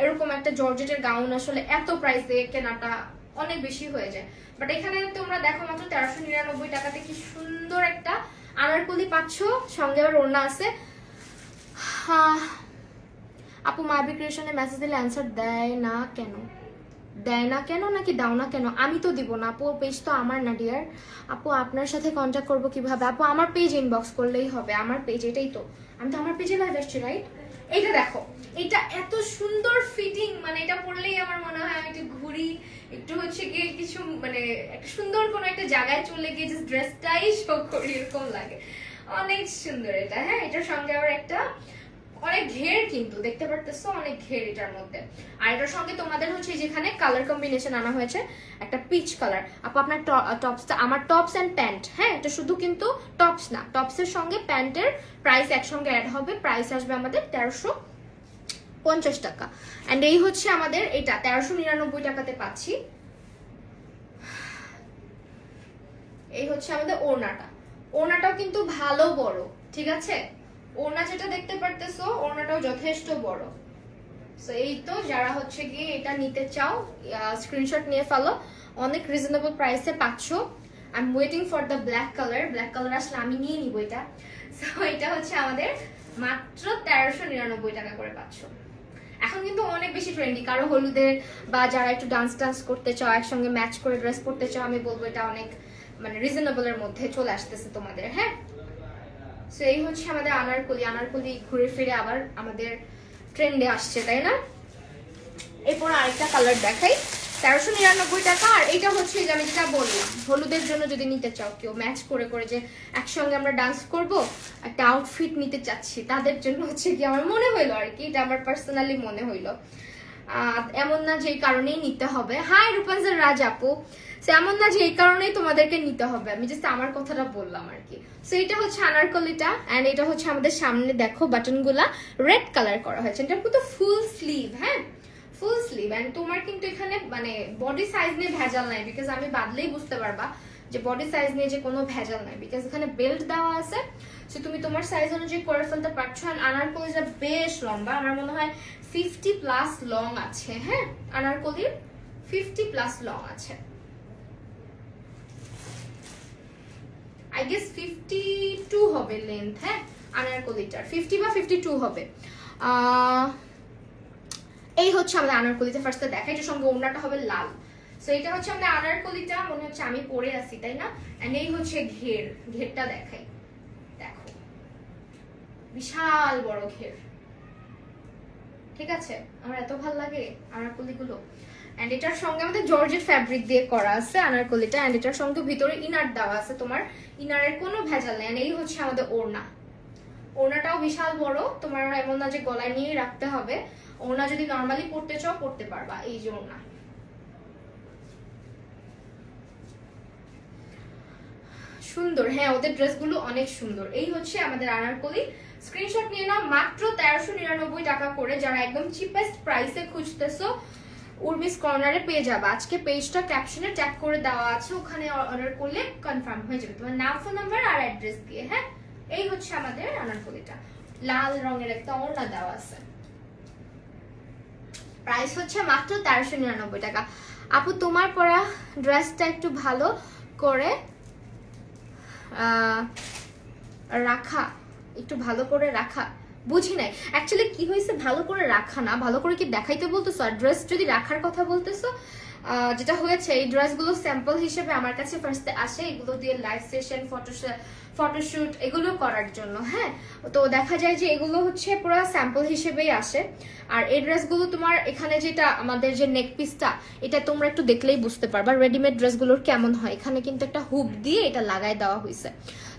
এরকম একটা জর্জেটের গাউন আসলে এত প্রাইস দিয়ে কেনাটা অনেক বেশি হয়ে যায়। বাট এখানে তোমরা দেখো মাত্র 1399 টাকাতে কি সুন্দর একটা আনারকলি পাচ্ছ, সঙ্গে আবার ওড়না আছে। আপু মায়াবী ক্রিয়েশনে মেসেজ দিলে অ্যান্সার দেয় না কেন? দেয় না কেন নাকি দাও না কেন? আমি তো দিব না আপু, পেজ তো আমার না ডিয়ার। আপু আপনার সাথে কন্ট্যাক্ট করবো কিভাবে? আপু আমার পেজ ইনবক্স করলেই হবে, আমার পেজ এটাই তো, আমি তো আমার পেজে লাইভ আসছি রাইট। এইটা দেখো, এটা এত সুন্দর ফিটিং, মানে এটা পরলেই আমার মনে হয় আমি একটু ঘুরি, একটু হচ্ছে গিয়ে কিছু মানে একটা সুন্দর কোনো একটা জায়গায় চলে গিয়ে জাস্ট ড্রেসটাই শো করি এরকম লাগে, অনেক সুন্দর এটা। হ্যাঁ, এটার সঙ্গে আবার একটা অনেক ঘের, কিন্তু দেখতে পারতেছো অনেক ঘের এটার মধ্যে। আর এটার সঙ্গে তোমাদের হচ্ছে যেখানে কালার কম্বিনেশন আনা হয়েছে একটা পিচ কালার। আপু আপনার টপসটা, আমার টপস এন্ড প্যান্ট, হ্যাঁ এটা শুধু কিন্তু টপস না, টপসের সঙ্গে প্যান্টের প্রাইস একসঙ্গে অ্যাড হবে, প্রাইস আসবে আমাদের 1350 টাকা। এন্ড এই হচ্ছে আমাদের এটা 1399 টাকাতে পাচ্ছি। এই হচ্ছে আমাদের ওড়নাটা, ওড়নাটাও কিন্তু ভালো বড়, ঠিক আছে? ওড়না যেটা দেখতে পারতেছো ওড়নাটাও যথেষ্ট বড়। সো এই তো যারা হচ্ছে গিয়ে এটা নিতে চাও স্ক্রিনশট নিয়ে ফেলো, অনেক রিজনেবল প্রাইসে পাচ্ছো। I am waiting for the black colour, black colour আসলে আমি নিয়ে নিব এটা। সো এটা হচ্ছে আমাদের মাত্র 1399 টাকা করে পাচ্ছো। এখন কিন্তু অনেক বেশি ট্রেন্ডি, কারো হলুদে বা যারা একটু ডান্স করতে চাও, একসঙ্গে ম্যাচ করে ড্রেস পরতে চাও, আমি বলবো এটা অনেক মানে রিজনেবলের মধ্যে চলে আসতেছে তোমাদের। হ্যাঁ, সো এই হচ্ছে আমাদের আনারকলি, আনারকলি ঘুরে ফিরে আবার আমাদের ট্রেন্ডে আসছে, তাই না? এরপর আরেকটা কালার দেখাই, 1399 টাকা। আর এটা হচ্ছে যে আমি যেটা বললাম, হলুদের জন্য যদি নিতে চাও কেউ ম্যাচ করে করে যে একসঙ্গে আমরা ডান্স করব, একটা আউটফিট নিতে চাচ্ছি, তাদের জন্য হচ্ছে কি আমার মনে হইলো আর কি, এটা আমার পার্সোনালি মনে হইলো। এমন না যে এই কারণেই নিতে হবে। হাই রূপাঞ্জল রাজ আপু, এমন না যে এই কারণেই তোমাদেরকে নিতে হবে, আমি জাস্ট আমার কথাটা বললাম আর কি। সো এটা হচ্ছে আনারকলিটা, এন্ড এটা হচ্ছে আমাদের সামনে দেখো বাটনগুলা রেড কালার করা হয়েছে, এটা পুরো ফুল স্লিভ। হ্যাঁ, ফুল স্লিভ। এন্ড তোমার কিন্তু এখানে মানে বডি সাইজ নিয়ে ভেজাল নাই, বিকজ আমি বাদলেই বুঝতে পারবা যে বডি সাইজ নিয়ে যে কোনো ভেজাল নাই, বিকজ এখানে বেল্ট দেওয়া আছে। সো তুমি তোমার সাইজ অনুযায়ী করে ফেলতে পারছো। আর আনারকলিটা বেশ লম্বা, আমার মনে হয় 50+ লং আছে। হ্যাঁ, আনারকলির 50+ লং আছে, আই গেস 52 হবে লেন্থ। হ্যাঁ, আনারকলিটার 50 বা 52 হবে। এই হচ্ছে আমাদের আনারকলিতে ফার্স্টে দেখা, এটার সঙ্গে ওড়নাটা হবে লাল। সো এটা হচ্ছে আমাদের আনারকলিটা, মনে হচ্ছে আমি পরে আছি তাই না? এন্ড এই হচ্ছে ঘের, ঘেরটা দেখাই, দেখো বিশাল বড় ঘের, ঠিক আছে? আমার এত ভালো লাগে আনারকলিগুলো। এন্ড এটার সঙ্গে আমাদের জর্জেট ফ্যাব্রিক দিয়ে করা আছে আনারকলিটা, এন্ড এটার সঙ্গে ভিতরে ইনার দেওয়া আছে, তোমার ইনারের কোনো ভেজাল নেই। এই হচ্ছে আমাদের ওড়না, ওড়নাটাও বিশাল বড়, তোমার এমন না যে গলায় নিয়ে রাখতে হবে, ওড়না যদি নরমালি পরতে চাও পরতে পারবা। এই যে ওড়না, সুন্দর। হ্যাঁ, ওদের ড্রেসগুলো অনেক সুন্দর। এই হচ্ছে আমাদের আনারকলি, স্ক্রিনশট নিয়ে নাও, মাত্র 1399 টাকা করে। যারা একদম চিপেস্ট প্রাইসে খুঁজতেছো উর্মিস কর্নারে পেয়ে যাবে। আজকে পেজটা ক্যাপশনে ট্যাগ করে দেওয়া আছে, ওখানে অর্ডার করলে কনফার্ম হয়ে যাবে তোমার নাম, ফোন নাম্বার আর অ্যাড্রেস দিয়ে। হ্যাঁ, এই হচ্ছে আমাদের আনারকলিটা, লাল রঙের একটা ওড়না দেওয়া আছে, প্রাইস হচ্ছে মাত্র 1399 টাকা। আপু তোমার পরা ড্রেসটা একটু ভালো করে রাখা, একটু ভালো করে রাখা, বুঝি নাই অ্যাকচুয়ালি কি হয়েছে। ভালো করে রাখা না, ভালো করে কি দেখাইতে বলতেছো? আর ড্রেস যদি রাখার কথা বলতেছো, যেটা হয়েছে এই ড্রেসগুলো স্যাম্পল হিসেবে আমার কাছে ফার্স্টে আসে, এগুলো দিয়ে লাইভ সেশন, ফটোশুট এগুলো করার জন্য। হ্যাঁ, তো দেখা যায় যে এগুলো হচ্ছে পুরো স্যাম্পল হিসেবেই আসে। আর এই ড্রেসগুলো তোমার এখানে যেটা আমাদের যে নেক পিসটা, এটা তোমরা একটু দেখলেই বুঝতে পারবা রেডিমেড ড্রেসগুলোর কেমন হয়। এখানে কিন্তু একটা হুপ দিয়ে এটা লাগাই দেওয়া হয়েছে।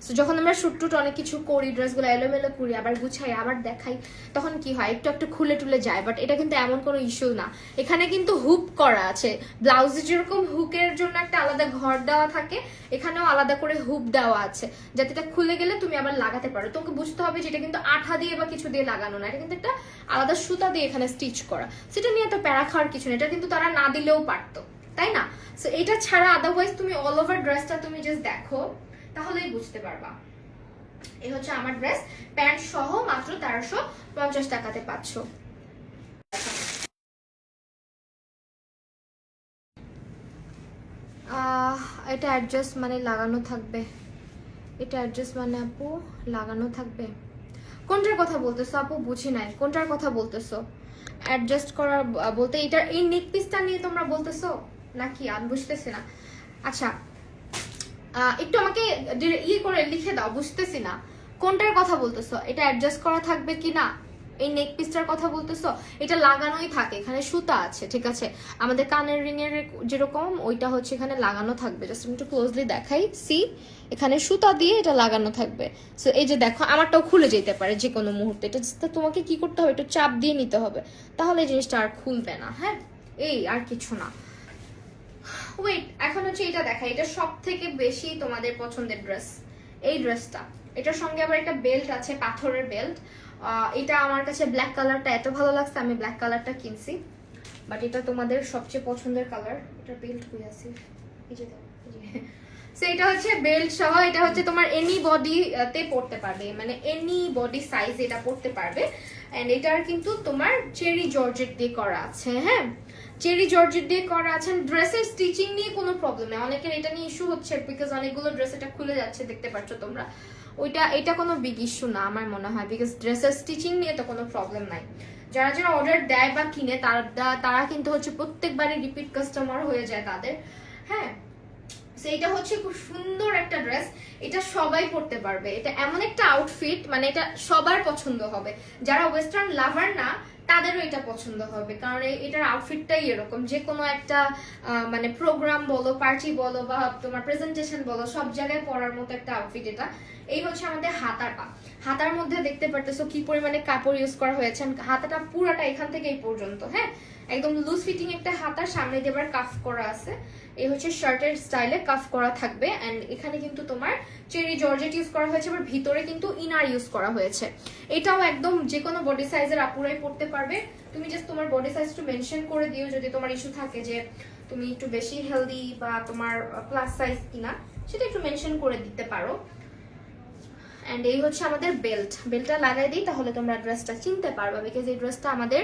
সো যখন আমরা শুট টুট অনেক কিছু করি, ড্রেসগুলো এলোমেলো করি, আবার গুছাই, আবার দেখাই, তখন কি হয় একটু একটু খুলে টুলে যায়। বাট এটা কিন্তু এমন কোনো ইস্যু না, এখানে কিন্তু হুপ করা আছে। ব্লাউজে যেরকম হুকের জন্য একটা আলাদা ঘর দেওয়া থাকে, এখানেও আলাদা করে হুপ দেওয়া আছে, যাতে যাতে এটা খুলে গেলে তুমি আবার লাগাতে পারো। তোমাকে বুঝতে হবে যে এটা কিন্তু আঠা দিয়ে বা কিছু দিয়ে লাগানো না, এটা কিন্তু একটা আলাদা সুতা দিয়ে এখানে স্টিচ করা। সেটা নিয়ে তো প্যারা খাওয়ার কিছু নেই, এটা কিন্তু তারা না দিলেও পারতো, তাই না? সো এটা ছাড়া আদারওয়াইজ তুমি অল ওভার ড্রেসটা তুমি জাস্ট দেখো, তাহলেই বুঝতে পারবা। এই হচ্ছে আমার ড্রেস, প্যান্ট সহ মাত্র 1350 টাকাতে পাচ্ছ। এটা অ্যাডজাস্ট মানে লাগানো থাকবে, এটা অ্যাডজাস্ট মানে আপু লাগানো থাকবে। কোনটার কথা বলতেছো আপু? বুঝি নাই, কোনটার কথা বলতেছো? অ্যাডজাস্ট করা বলতে এটার এই নেক পিসটা নিয়ে তোমরা বলতেছো নাকি? আমি বুঝতেছি না। আচ্ছা একটু আমাকে ইয়ে করে লিখে দাও, বুঝতেছি না কোনটার কথা বলতেছো। এটা অ্যাডজাস্ট করা থাকবে কি না? এই নেক পিসটার কথা বলতেছো? এটা লাগানোই থাকে, এখানে সুতা আছে, ঠিক আছে? আমাদের কানের রিং এর যেরকম ওইটা হচ্ছে এখানে লাগানো থাকবে। জাস্ট একটু ক্লোজলি দেখাই, সি এখানে সুতা দিয়ে এটা লাগানো থাকবে। সো এই যে দেখো, আমারটাও খুলে যেতে পারে যে কোনো মুহূর্তে, এটা জাস্ট তোমাকে কি করতে হবে, একটু চাপ দিয়ে নিতে হবে, তাহলে এই জিনিসটা আর খুলবে না। হ্যাঁ, এই আর কিছু না। ওয়েট, এখন হচ্ছে এটা দেখা, এটা সব থেকে বেশি তোমাদের পছন্দের ড্রেস, এই ড্রেসটা। এটার সঙ্গে আবার একটা বেল্ট আছে, পাথরের বেল্ট। এটা আমার কাছে ব্ল্যাক কালারটা এত ভালো লাগছে, আমি ব্ল্যাক কালারটা কিনছি, বাট এটা তোমাদের সবচেয়ে পছন্দের কালার। এটা বেল্ট কই আছে, এই যে সো এটা হচ্ছে বেল্ট সহ, এটা হচ্ছে তোমার এনি বডি তে পড়তে পারবে, মানে এনি বডি সাইজ এটা পড়তে পারবে। এন্ড এটার কিন্তু তোমার চেরি জর্জেট দিয়ে করা আছে। হ্যাঁ, চেরি জর্জেট দিয়ে করা আছে। ড্রেসের স্টিচিং নিয়ে কোনো প্রবলেম নেই, অনেকের এটা নিয়ে ইস্যু হচ্ছে বিকজ অনেকগুলো ড্রেস এটা খুলে যাচ্ছে, দেখতে পাচ্ছ তোমরা। এটা কোনো বিগ ইস্যু না আমার মনে হয়, বিকজ ড্রেসের স্টিচিং নিয়ে তো কোনো প্রবলেম নাই। যারা যারা অর্ডার দেয় বা কিনে তারা কিন্তু হচ্ছে প্রত্যেকবারই রিপিট কাস্টমার হয়ে যায় তাদের। হ্যাঁ, এটা হচ্ছে খুব সুন্দর একটা ড্রেস, এটা সবাই পরতে পারবে। এটা এমন একটা আউটফিট, মানে এটা সবার পছন্দ হবে, যারা ওয়েস্টার্ন লাভার না তাদেরও এটা পছন্দ হবে, কারণ এটার আউটফিটটাই এরকম। যে কোনো একটা মানে প্রোগ্রাম বলো, পার্টি বলো, বা তোমার প্রেজেন্টেশন বলো, সব জায়গায় পরার মতো একটা আউটফিট এটা। এই হচ্ছে আমাদের হাতাটা, হাতার মধ্যে দেখতে পারতেছো কি পরিমাণে কাপড় ইউজ করা হয়েছে। হাতাটা পুরাটা এখান থেকে এই পর্যন্ত, হ্যাঁ, একদম লুজ ফিটিং একটা হাতা, সামনে দিয়ে আবার কাফ করা আছে। এই হচ্ছে শার্টের স্টাইলে কাফ করা থাকবে। এন্ড এখানে কিন্তু তোমার চেরি জর্জেট ইউজ করা হয়েছে, আবার ভিতরে কিন্তু ইনার ইউজ করা হয়েছে। এটাও একদম যে কোনো বডি সাইজের আপুরাই পড়তে পারবে। তুমি জাস্ট তোমার বডি সাইজ একটু মেনশন করে দিও, যদি তোমার ইস্যু থাকে যে তুমি একটু বেশি হেলদি বা তোমার প্লাস সাইজ কিনা, সেটা একটু মেনশন করে দিতে পারো। এন্ড এই হচ্ছে আমাদের বেল্টটা লাগাই দিই, তাহলে তোমরা ড্রেসটা চিনতে পারবে, বিকজ এই ড্রেসটা আমাদের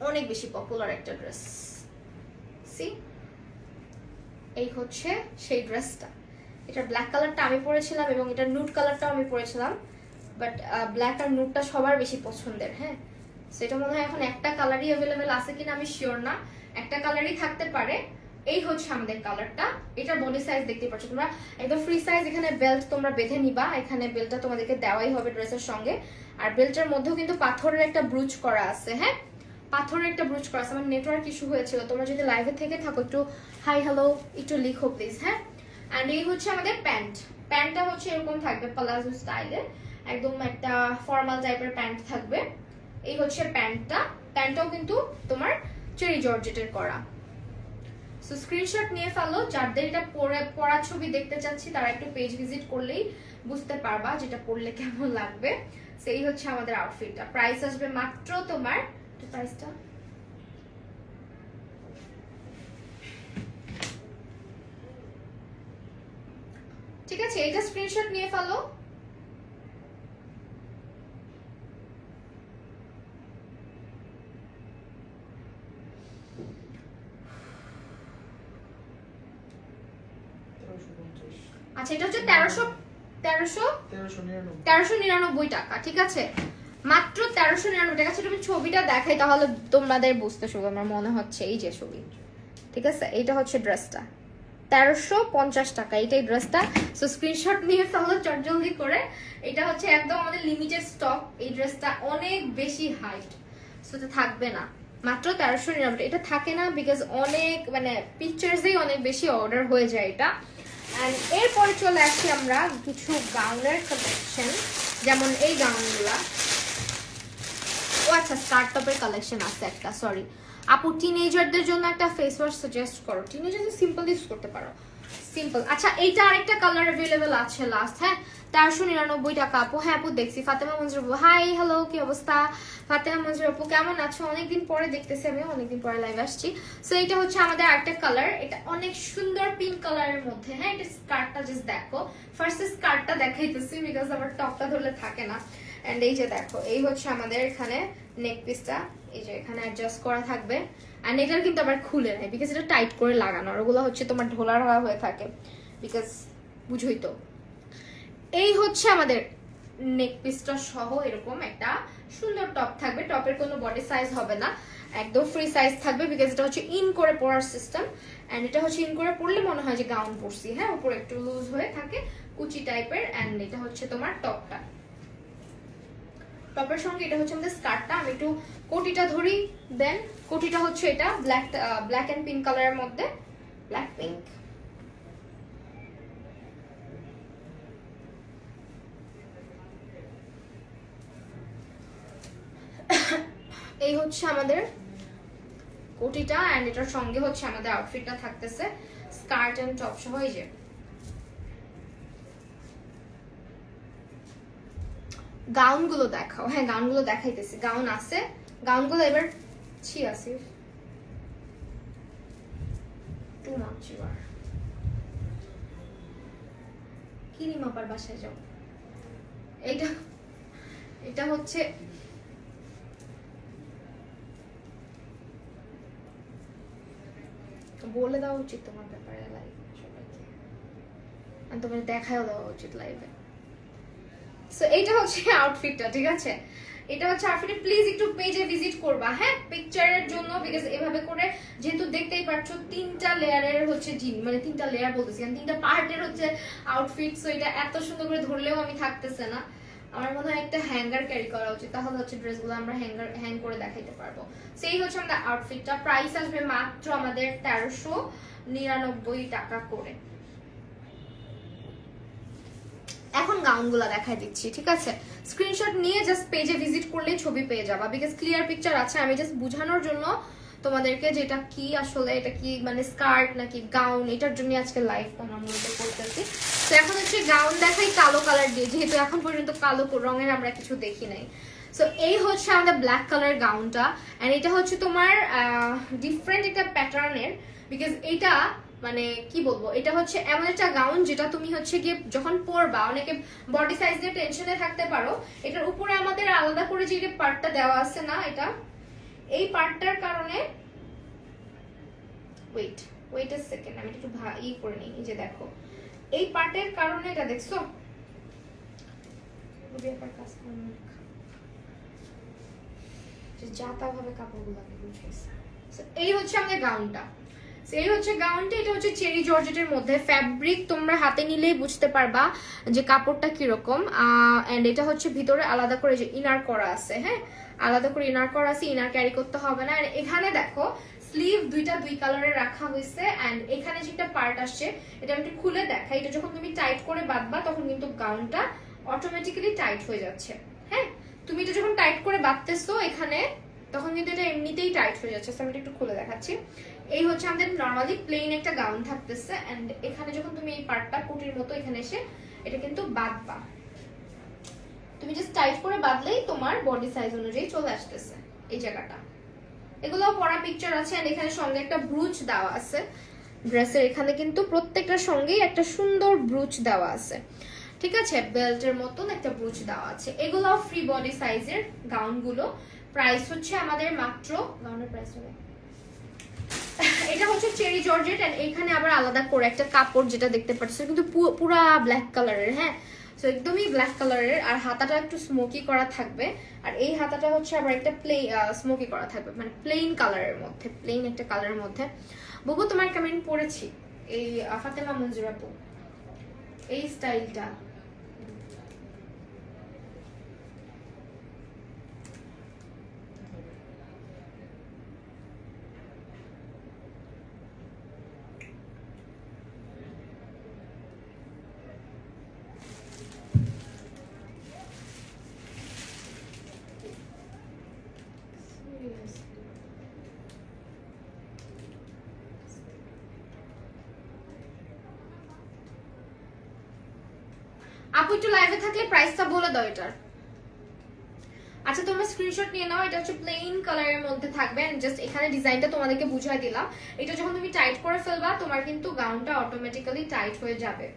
অনেক বেশি পপুলার একটা ড্রেস। সি, এই হচ্ছে সেই ড্রেসটা। এটা ব্ল্যাক কালারটা আমি পরেছিলাম এবং এটা নুড কালারটাও আমি পরেছিলাম, বাট ব্ল্যাক আর নুডটা সবার বেশি পছন্দের। হ্যাঁ, সেটা মনে হয় এখন একটা কালারই অ্যাভেলেবেল আছে কিনা আমি শিওর না, একটা কালারই থাকতে পারে। এই হচ্ছে আমাদের কালারটা। এটা বডি সাইজ দেখতে পাচ্ছ তোমরা, একদম ফ্রি সাইজ। এখানে বেল্ট তোমরা বেঁধে নিবা, এখানে বেল্টটা তোমাদেরকে দেওয়াই হবে ড্রেসের সঙ্গে। আর বেল্টের মধ্যেও কিন্তু পাথরের একটা ব্রুচ করা আছে। হ্যাঁ, পাথরের একটা ব্রুচ করা আছে। আমার নেটওয়ার্ক ইস্যু হয়েছিল, তোমরা যদি লাইভে থেকে থাকো একটু হাই হ্যালো একটু লিখো প্লিজ। হ্যাঁ, এন্ড এই হচ্ছে আমাদের প্যান্টটা হচ্ছে এরকম থাকবে প্লাজো স্টাইলে, একদম একটা ফর্মাল টাইপের প্যান্ট থাকবে। এই হচ্ছে প্যান্টটাও কিন্তু তোমার চেরি জর্জেটের করা। সো স্ক্রিনশট নিয়ে ফেলো, যাদের এটা পরা ছবি দেখতে চাচ্ছি তারা একটু পেজ ভিজিট করলেই বুঝতে পারবা যেটা পরলে কেমন লাগবে। সেই হচ্ছে আমাদের আউটফিটটা। প্রাইস আসবে মাত্র তোমার, প্রাইসটা ঠিক আছে, এটা স্ক্রিনশট নিয়ে ফেলো। আচ্ছা, এটা হচ্ছে 1399 টাকা, ঠিক আছে, মাত্র 1399 টাকা। তুমি ছবিটা দেখাই তাহলে তোমাদের বুঝতে সুবিধা, আমার মনে হচ্ছে এই যে ছবি, ঠিক আছে। এটা হচ্ছে ড্রেসটা 1350 টাকা, এটাই ড্রেসটা। সো স্ক্রিনশট নিয়ে ফেলো চটজলদি করে। এটা হচ্ছে একদম আমাদের লিমিটেড স্টক, এই ড্রেসটা অনেক বেশি হাইট, সো এটা থাকবে না, মাত্র 1399। এটা থাকে না বিকজ অনেক মানে পিকচার্সেই অনেক বেশি অর্ডার হয়ে যায় এটা। এন্ড এরপরে চলে আসছি আমরা কিছু গাউনের কালেকশন, যেমন এই গাউনগুলা। ও আচ্ছা, স্টার্ট টপের কালেকশন আছে একটা, সরি আপু টিনেজারদের জন্য একটা ফেস ওয়াশ সাজেস্ট করো। টিনেজারদের সিম্পল ইউজ করতে পারো, সিম্পল। আচ্ছা এইটা আরেকটা কালার अवेलेबल আছে লাস্ট, হ্যাঁ 499 টাকা আপু। হ্যাঁ আপু দেখছি। ফাতেমা মঞ্জুর আপু হাই হ্যালো, কি অবস্থা? ফাতেমা মঞ্জুর আপু কেমন আছো? অনেকদিন পরে দেখতেছি, আমি অনেকদিন পরে লাইভ আসছি। সো এটা হচ্ছে আমাদের আরেকটা কালার, এটা অনেক সুন্দর পিঙ্ক কালারের মধ্যে। হ্যাঁ এটা স্কার্টটা জাস্ট দেখো, ফার্স্ট স্কার্টটা দেখাইতেছি বিকজ আমার টপটা ধরলে থাকে না। এন্ড এই যে দেখো, এই হচ্ছে আমাদের এখানে নেক পিসটা, এই যে এখানে অ্যাডজাস্ট করা থাকবে। এন্ড এটার কিন্তু আবার খুলে নেয় বিকজ এটা টাইট করে লাগানো, আর ওগুলো হচ্ছে তোমার ঢোলার হয়ে থাকে বিকজ বুঝোই তো। এই হচ্ছে আমাদের নেক পিসটা সহ এরকম একটা সুন্দর টপ থাকবে। টপের কোনো বডি সাইজ হবে না, একদম ফ্রি সাইজ থাকবে বিকজ এটা হচ্ছে ইন করে পরার সিস্টেম। এন্ড এটা হচ্ছে ইন করে পরলে মনে হয় যে গাউন পরছি। হ্যাঁ উপরে একটু লুজ হয়ে থাকে, কুচি টাইপের। এন্ড এটা হচ্ছে তোমার টপটা, টপের সঙ্গে এটা হচ্ছে আমাদের স্কার্টটা। আমি একটু কোটিটা ধরি, দেন কোটিটা হচ্ছে এটা ব্ল্যাক এন্ড পিঙ্ক কালারের মধ্যে, ব্ল্যাক পিঙ্ক। এই হচ্ছে আমাদের কোটিটা, এন্ড এটার সঙ্গে হচ্ছে আমাদের আউটফিটটা থাকতেছে স্কার্ট এন্ড টপ সহ। এই যে গাউন গুলো দেখাও। হ্যাঁ গাউন গুলো দেখাইতেছি, গাউন আছে, গাউন গুলো এবার ছি আছে টু মাচ। এবার কিরিম আপার বাসায় যাও। এটা এটা হচ্ছে বলে দেওয়া উচিত তোমার ব্যাপারে লাইভ সবাইকে, আর তোমার দেখাও দেওয়া উচিত লাইভে। সো এইটা হচ্ছে আউটফিটটা, ঠিক আছে? এটা হচ্ছে আউটফিট। প্লিজ একটু পেজে ভিজিট করবা, হ্যাঁ পিকচারের জন্য, বিকজ এভাবে করে যেহেতু দেখতেই পাচ্ছ তিনটা লেয়ারের হচ্ছে জিন, মানে তিনটা লেয়ার বলতেছি তিনটা পার্টের হচ্ছে আউটফিট। সো এটা এত সুন্দর করে ধরলেও আমি থাকতেছে না। আমার মনে হয় একটা হ্যাঙ্গার ক্যারি করা উচিত, তাহলে হচ্ছে ড্রেসগুলো আমরা হ্যাং করে দেখাইতে পারবো। সেই হচ্ছে আমাদের আউটফিটটা। প্রাইস আসবে মাত্র আমাদের 1399 টাকা করে। এখন গাউনগুলো দেখাই দিচ্ছি, ঠিক আছে? স্ক্রিনশট নিয়ে জাস্ট পেজে ভিজিট করলেই ছবি পেয়ে যাবা, বিকজ ক্লিয়ার পিকচার আছে। আমি জাস্ট বোঝানোর জন্য তোমাদেরকে যেটা কি আসলে এটা কি মানে স্কার্ট নাকি গাউন, এটার জন্য আজকে লাইভ আমরা মূলত করতেছি। তো এখন হচ্ছে গাউন দেখাই কালো কালার দিয়ে, যেহেতু এখন পর্যন্ত কালো রঙের আমরা কিছু দেখি নাই। সো এই হচ্ছে আমাদের ব্ল্যাক কালার গাউনটা, এন্ড এটা হচ্ছে তোমার ডিফারেন্ট একটা প্যাটার্নের, বিকজ এইটা মানে কি বলবো, এটা হচ্ছে এমন একটা গাউন যেটা তুমি হচ্ছে গিয়ে যখন পরবা, অনেকে বডি সাইজ নিয়ে টেনশনে থাকতে পারো। এটার উপরে আমাদের আলাদা করে যে পার্টটা দেওয়া আছে না, এটা এই পার্টটার কারণে ওয়েট আ সেকেন্ড, আমি একটু ই করে নিই। এই যে দেখো এই পার্টের কারণে, এটা দেখছো যাতা ভাবে কাপড়গুলো বুঝেছে। এই হচ্ছে আমাদের গাউনটা, এই হচ্ছে গাউনটা। এটা হচ্ছে চেরি জর্জেটের মধ্যে, ফ্যাব্রিক তোমরা হাতে নিলেই বুঝতে পারবা যে কাপড়টা কিরকম। এন্ড এটা হচ্ছে ভিতরে আলাদা করে যে ইনার করা আছে, হ্যাঁ আলাদা করে ইনার করা আছে, ইনার ক্যারি করতে হবে না। এখানে দেখো স্লিভ দুইটা দুই কালারের রাখা হয়েছে, এন্ড এখানে যে একটা পার্ট আসছে এটা আমি একটু খুলে দেখাই। এটা যখন তুমি টাইট করে বাঁধবা তখন কিন্তু গাউনটা অটোমেটিক্যালি টাইট হয়ে যাচ্ছে। হ্যাঁ তুমি এটা যখন টাইট করে বাঁধতেছো এখানে, তখন কিন্তু এটা এমনিতেই টাইট হয়ে যাচ্ছে। আমি একটু খুলে দেখাচ্ছি। এই হচ্ছে আমাদের নরমালি প্লেন একটা গাউন থাকতেছে, এন্ড এখানে যখন তুমি এই পার্টটা কোটির মতো এখানে এসে এটা কিন্তু বাঁধবা, তুমি জাস্ট টাইট করে বাঁধলেই তোমার বডি সাইজ অনুযায়ী চলে আসতেছে এই জায়গাটা। এগুলো পরা পিকচার আছে, এন্ড এখানে সঙ্গে একটা ব্রুচ দেওয়া আছে ড্রেসের। এখানে কিন্তু প্রত্যেকটার সঙ্গেই একটা সুন্দর ব্রুচ দেওয়া আছে, ঠিক আছে? বেল্টের মতন একটা ব্রুচ দেওয়া আছে। এগুলো ফ্রি বডি সাইজের গাউনগুলো। প্রাইস হচ্ছে আমাদের মাত্র, গাউনের প্রাইস হবে এটা হচ্ছে চেরি জর্জেট, এন্ড এখানে আবার আলাদা করে একটা কাপড় যেটা দেখতে পাচ্ছ কিন্তু পুরা ব্ল্যাক কালারের, হ্যাঁ তো একদমই ব্ল্যাক কালারের। আর হাতাটা একটু স্মোকি করা থাকবে, আর এই হাতাটা হচ্ছে আবার একটা স্মোকি করা থাকবে, মানে প্লেন কালারের মধ্যে, প্লেন একটা কালারের মধ্যে। বুবু তোমার কমেন্ট পড়েছি, এই ফাতেমা মঞ্জুর আপু এই স্টাইলটা আপু একটু লাইভে থাকলে প্রাইসটা বলে দাও এটার। আচ্ছা তোমরা স্ক্রিনশট নিয়ে নাও। এটা হচ্ছে প্লেন কালারের মধ্যে থাকবে, এন্ড জাস্ট এখানে ডিজাইনটা তোমাদেরকে বুঝিয়ে দিলাম। এটা যখন তুমি টাইট করে ফেলবা তোমার কিন্তু গাউনটা অটোমেটিক্যালি টাইট হয়ে যাবে।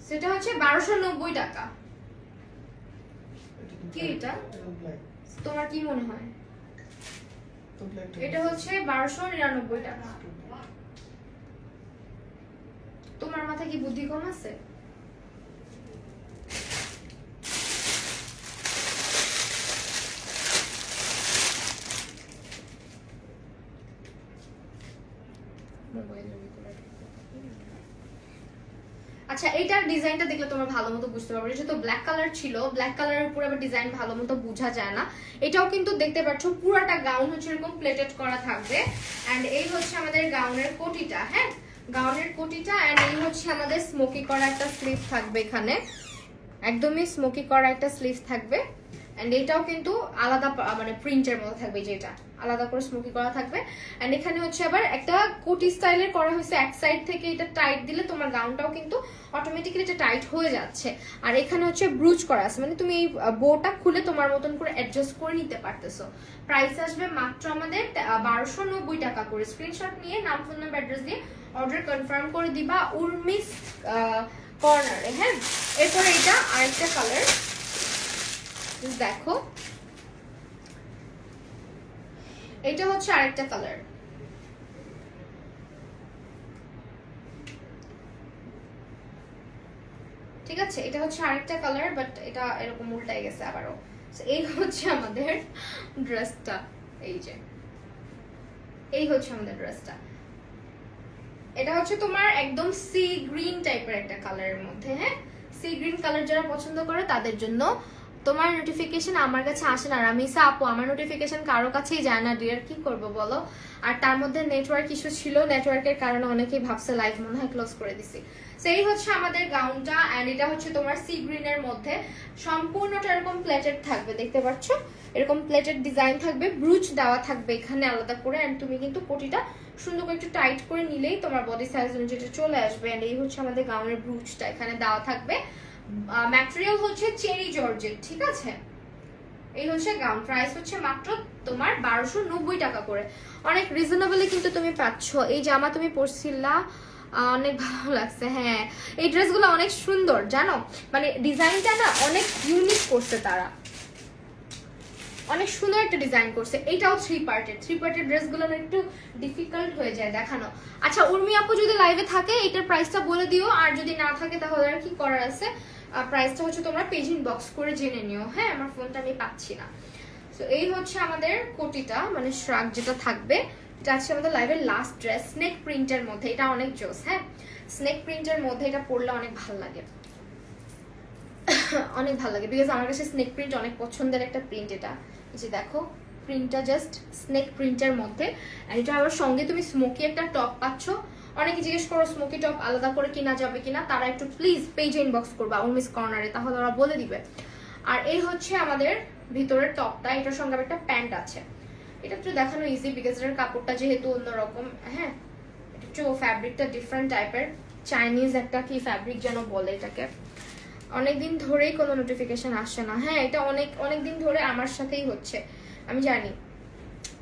সেটা হচ্ছে 1290 টাকা। কি এটা তোমার কি মনে হয়? এটা হচ্ছে 1299 টাকা। তোমার মাথায় কি বুদ্ধি কম আছে? আচ্ছা এটার ডিজাইনটা দেখলে তোমরা ভালো মতো বুঝতে পারবে। যেহেতু ব্ল্যাক কালার ছিল, ব্ল্যাক কালারের উপরে আবার ডিজাইন ভালো মতো বোঝা যায় না। এটাও কিন্তু দেখতে পাচ্ছ পুরাটা গাউন হচ্ছে এরকম প্লেটেড করা থাকবে। এন্ড এই হচ্ছে আমাদের গাউনের কোটিটা, হ্যাঁ গাউনের কোটিটা। এন্ড এই হচ্ছে আমাদের স্মোকি করা একটা স্লিভ থাকবে, এখানে একদমই স্মোকি করা একটা স্লিভ থাকবে। এন্ড এটাও কিন্তু আলাদা মানে প্রিন্টের মতো থাকবে, যেটা আলাদা করে স্মোকি করা থাকবে। এন্ড এখানে হচ্ছে আবার একটা কোটি স্টাইলের করা হয়েছে, এক সাইড থেকে এটা টাইট দিলে তোমার গাউনটাও কিন্তু অটোমেটিক্যালি এটা টাইট হয়ে যাচ্ছে। আর এখানে হচ্ছে ব্রুচ করা আছে, মানে তুমি এই বোটা খুলে তোমার মতন করে অ্যাডজাস্ট করে নিতে পারতেছো। প্রাইস আসবে মাত্র আমাদের 1290 টাকা করে। স্ক্রিনশট নিয়ে নাম, ফোন নাম্বার, অ্যাড্রেস দিয়ে অর্ডার কনফার্ম করে দিবা উর্মিস কর্নারে। হ্যাঁ এরপরে এটা আরেকটা কালার দেখো, এটা হচ্ছে আরেকটা কালার। ঠিক আছে এটা হচ্ছে আরেকটা কালার, বাট এটা এরকম উল্টাই গেছে আবারও। এই হচ্ছে আমাদের ড্রেসটা, এই হচ্ছে আমাদের ড্রেসটা। এটা হচ্ছে তোমার একদম সি গ্রিন টাইপের একটা কালারের মধ্যে। হ্যাঁ সি গ্রিন কালার যারা পছন্দ করে তাদের জন্য। তোমার নোটিফিকেশন আমার কাছে আসে না রামিসা আপু, আমার নোটিফিকেশন কারো কাছেই যায় না ডিয়ার, কি করব বলো। আর তার মধ্যে নেটওয়ার্ক ইস্যু ছিল, নেটওয়ার্কের কারণে অনেকেই ভাবছে লাইভ মনে হয় ক্লোজ করে দিছি। সেই হচ্ছে আমাদের গাউনটা। এন্ড এটা হচ্ছে তোমার সি গ্রিনের মধ্যে, সম্পূর্ণটা এরকম প্লেটেড থাকবে, দেখতে পাচ্ছ এরকম প্লেটেড ডিজাইন থাকবে, ব্রুচ দেওয়া থাকবে এখানে আলাদা করে। এন্ড তুমি কিন্তু কোটিটা সুন্দর করে একটু টাইট করে নিলেই তোমার বডি সাইজ অনুযায়ী চলে আসবে। এন্ড এই হচ্ছে আমাদের গাউনের ব্রুচটা এখানে দেওয়া থাকবে। ম্যাটেরিয়াল হচ্ছে চেরি জর্জেট, ঠিক আছে। এই হচ্ছে গাউন, প্রাইস হচ্ছে মাত্র তোমার 1290 টাকা করে। অনেক রিজনেবলি কিন্তু তুমি পাচ্ছ। এই জামা তুমি পরছিলা, অনেক ভালো লাগছে। হ্যাঁ এই ড্রেসগুলো অনেক সুন্দর জানো, মানে ডিজাইনটা না অনেক ইউনিক করছে তারা, অনেক সুন্দর একটা ডিজাইন করছে। এটাও থ্রি পার্টের ড্রেসগুলো একটু ডিফিকাল্ট হয়ে যায় দেখানো। আচ্ছা উর্মি আপু যদি লাইভে থাকে এটার প্রাইসটা বলে দিও, আর যদি না থাকে তাহলে আর কি করার আছে। প্রাইসটা হচ্ছে তোমরা পেজ ইনবক্স করে জেনে নিও। হ্যাঁ আমার ফোনটা আমি পাচ্ছি না। তো এই হচ্ছে আমাদের কোটিটা, মানে শ্রাগ যেটা থাকবে, এটা হচ্ছে আমাদের লাইভের লাস্ট ড্রেস, স্নেক প্রিন্টের মধ্যে। এটা অনেক জোস। হ্যাঁ স্নেক প্রিন্টের মধ্যে এটা পরলে অনেক ভালো লাগে, অনেক ভালো লাগে, বিকজ আমার কাছে স্নেক প্রিন্ট অনেক পছন্দের একটা প্রিন্ট। এটা এই যে দেখো প্রিন্টটা জাস্ট স্নেক প্রিন্টের মধ্যে। আর এটা আবার সঙ্গে তুমি স্মোকি একটা টপ পাচ্ছ। অনেকে জিজ্ঞেস করো স্মোকি টপ আলাদা করে কিনা যাবে কিনা, তারা একটু প্লিজ পেজে ইনবক্স করবা উর্মিস কর্নারে, তাহলে ওরা বলে দিবে। আর এই হচ্ছে আমাদের ভিতরের টপটা, এটার সঙ্গে একটা প্যান্ট আছে। এটা একটু দেখানো ইজি বিকজ এটার কাপড়টা যেহেতু অন্যরকম। হ্যাঁ একটু ফ্যাব্রিকটা ডিফারেন্ট টাইপের, চাইনিজ একটা কি ফ্যাব্রিক যেন বলে এটাকে। অনেকদিন ধরেই কোনো নোটিফিকেশন আসছে না। হ্যাঁ এটা অনেক দিন ধরে আমার সাথেই হচ্ছে, আমি জানি।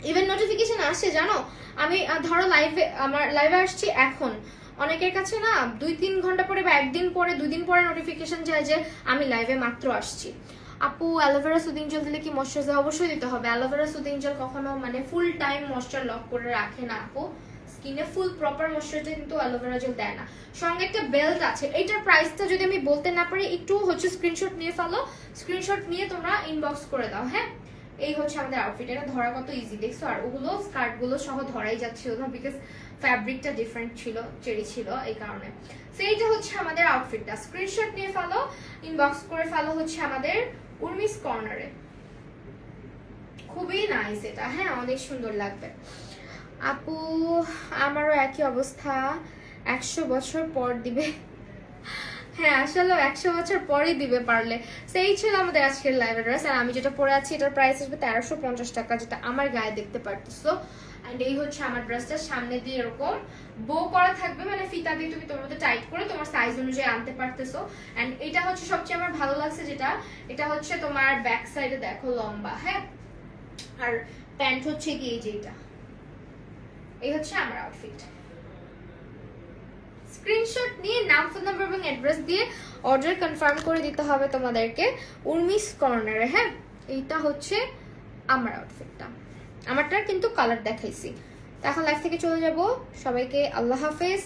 ইভেন নোটিফিকেশন আসে জানো, আমি ধরো লাইভে আসছি এখন, অনেকের কাছে না 2-3 ঘন্টা পরে বা একদিন পরে 2 দিন পরে নোটিফিকেশন যায় যে আমি লাইভে মাত্র আসছি। আপু অ্যালোভেরা সুদিং জেল দিলে কি ময়শ্চারাইজার অবশ্যই দিতে হবে। অ্যালোভেরা সুদিং জেল কখনো মানে ফুল টাইম ময়শ্চার লক করে রাখে না আপু, স্কিনে ফুল প্রপার ময়শ্চারাইজার কিন্তু অ্যালোভেরা জেল দেয় না। সঙ্গে একটা বেল্ট আছে, এইটার প্রাইসটা যদি আমি বলতে না পারি একটু হচ্ছে স্ক্রিনশট নিয়ে ফেলো, স্ক্রিনশট নিয়ে তোমরা ইনবক্স করে দাও। হ্যাঁ এই হচ্ছে আমাদের আউটফিট, এটা ধরা কত ইজি দেখছো। আর ওগুলো স্কার্ট গুলো সহ ধরাই যাচ্ছিল না বিকজ ফ্যাব্রিকটা ডিফারেন্ট ছিল, চেরি ছিল, এই কারণে। সো এইটা হচ্ছে আমাদের আউটফিটটা, স্ক্রিনশট নিয়ে ফেলো, ইনবক্স করে ফেলো হচ্ছে আমাদের উর্মিস কর্নারে। খুবই নাইস এটা, হ্যাঁ অনেক সুন্দর লাগবে। আপু আমারও একই অবস্থা, 100 বছর পর দিবে। হ্যাঁ আসলে 100 বছর পরেই দিবে পারলে। সেই ছিল আমাদের আজকের লাইভ ড্রেস। আর আমি যেটা পরে আছি এটার প্রাইস আসবে 1350 টাকা, যেটা আমার গায়ে দেখতে পারতেছো। এন্ড এই হচ্ছে আমার ড্রেসটা, সামনে দিয়ে এরকম বো করা থাকবে, মানে ফিতা দিয়ে তুমি তোমার মধ্যে টাইট করে তোমার সাইজ অনুযায়ী আনতে পারতেছো। এন্ড এটা হচ্ছে সবচেয়ে আমার ভালো লাগছে যেটা, এটা হচ্ছে তোমার ব্যাক সাইডে দেখো লম্বা, হ্যাঁ। আর প্যান্ট হচ্ছে কি এই যে এটা। এই হচ্ছে আমার আউটফিট। স্ক্রিনশট নিয়ে নাম, ফোন নাম্বার এবং অ্যাড্রেস দিয়ে অর্ডার কনফার্ম করে দিতে হবে তোমাদেরকে উর্মিস কর্নারে, হ্যাঁ। এইটা হচ্ছে আমার আউটফিটটা, আমারটার কিন্তু কালার দেখাইছি। তো এখন লাইফ থেকে চলে যাব, সবাইকে আল্লাহ হাফেজ,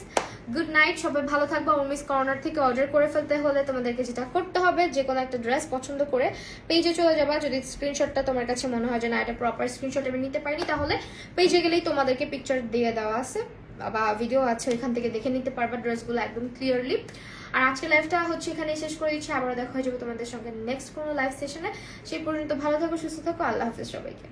গুড নাইট, সবাই ভালো থাকবা। উর্মিস কর্নার থেকে অর্ডার করে ফেলতে হলে তোমাদেরকে যেটা করতে হবে, যে কোনো একটা ড্রেস পছন্দ করে পেজে চলে যাবা। যদি স্ক্রিনশটটা তোমার কাছে মনে হয় যে না এটা প্রপার স্ক্রিনশট আমি নিতে পারিনি, তাহলে পেজে গেলেই তোমাদেরকে পিকচার দিয়ে দেওয়া আছে বা ভিডিও আছে, ওইখান থেকে দেখে নিতে পারবা ড্রেসগুলো একদম ক্লিয়ারলি। আর আজকে লাইভটা হচ্ছে এখানে শেষ করে দিচ্ছি, আবার দেখা হয়ে যাবে তোমাদের সঙ্গে নেক্সট কোনো লাইভ সেশনে। সেই পর্যন্ত ভালো থাকো, সুস্থ থাকো, আল্লাহ হাফেজ সবাইকে।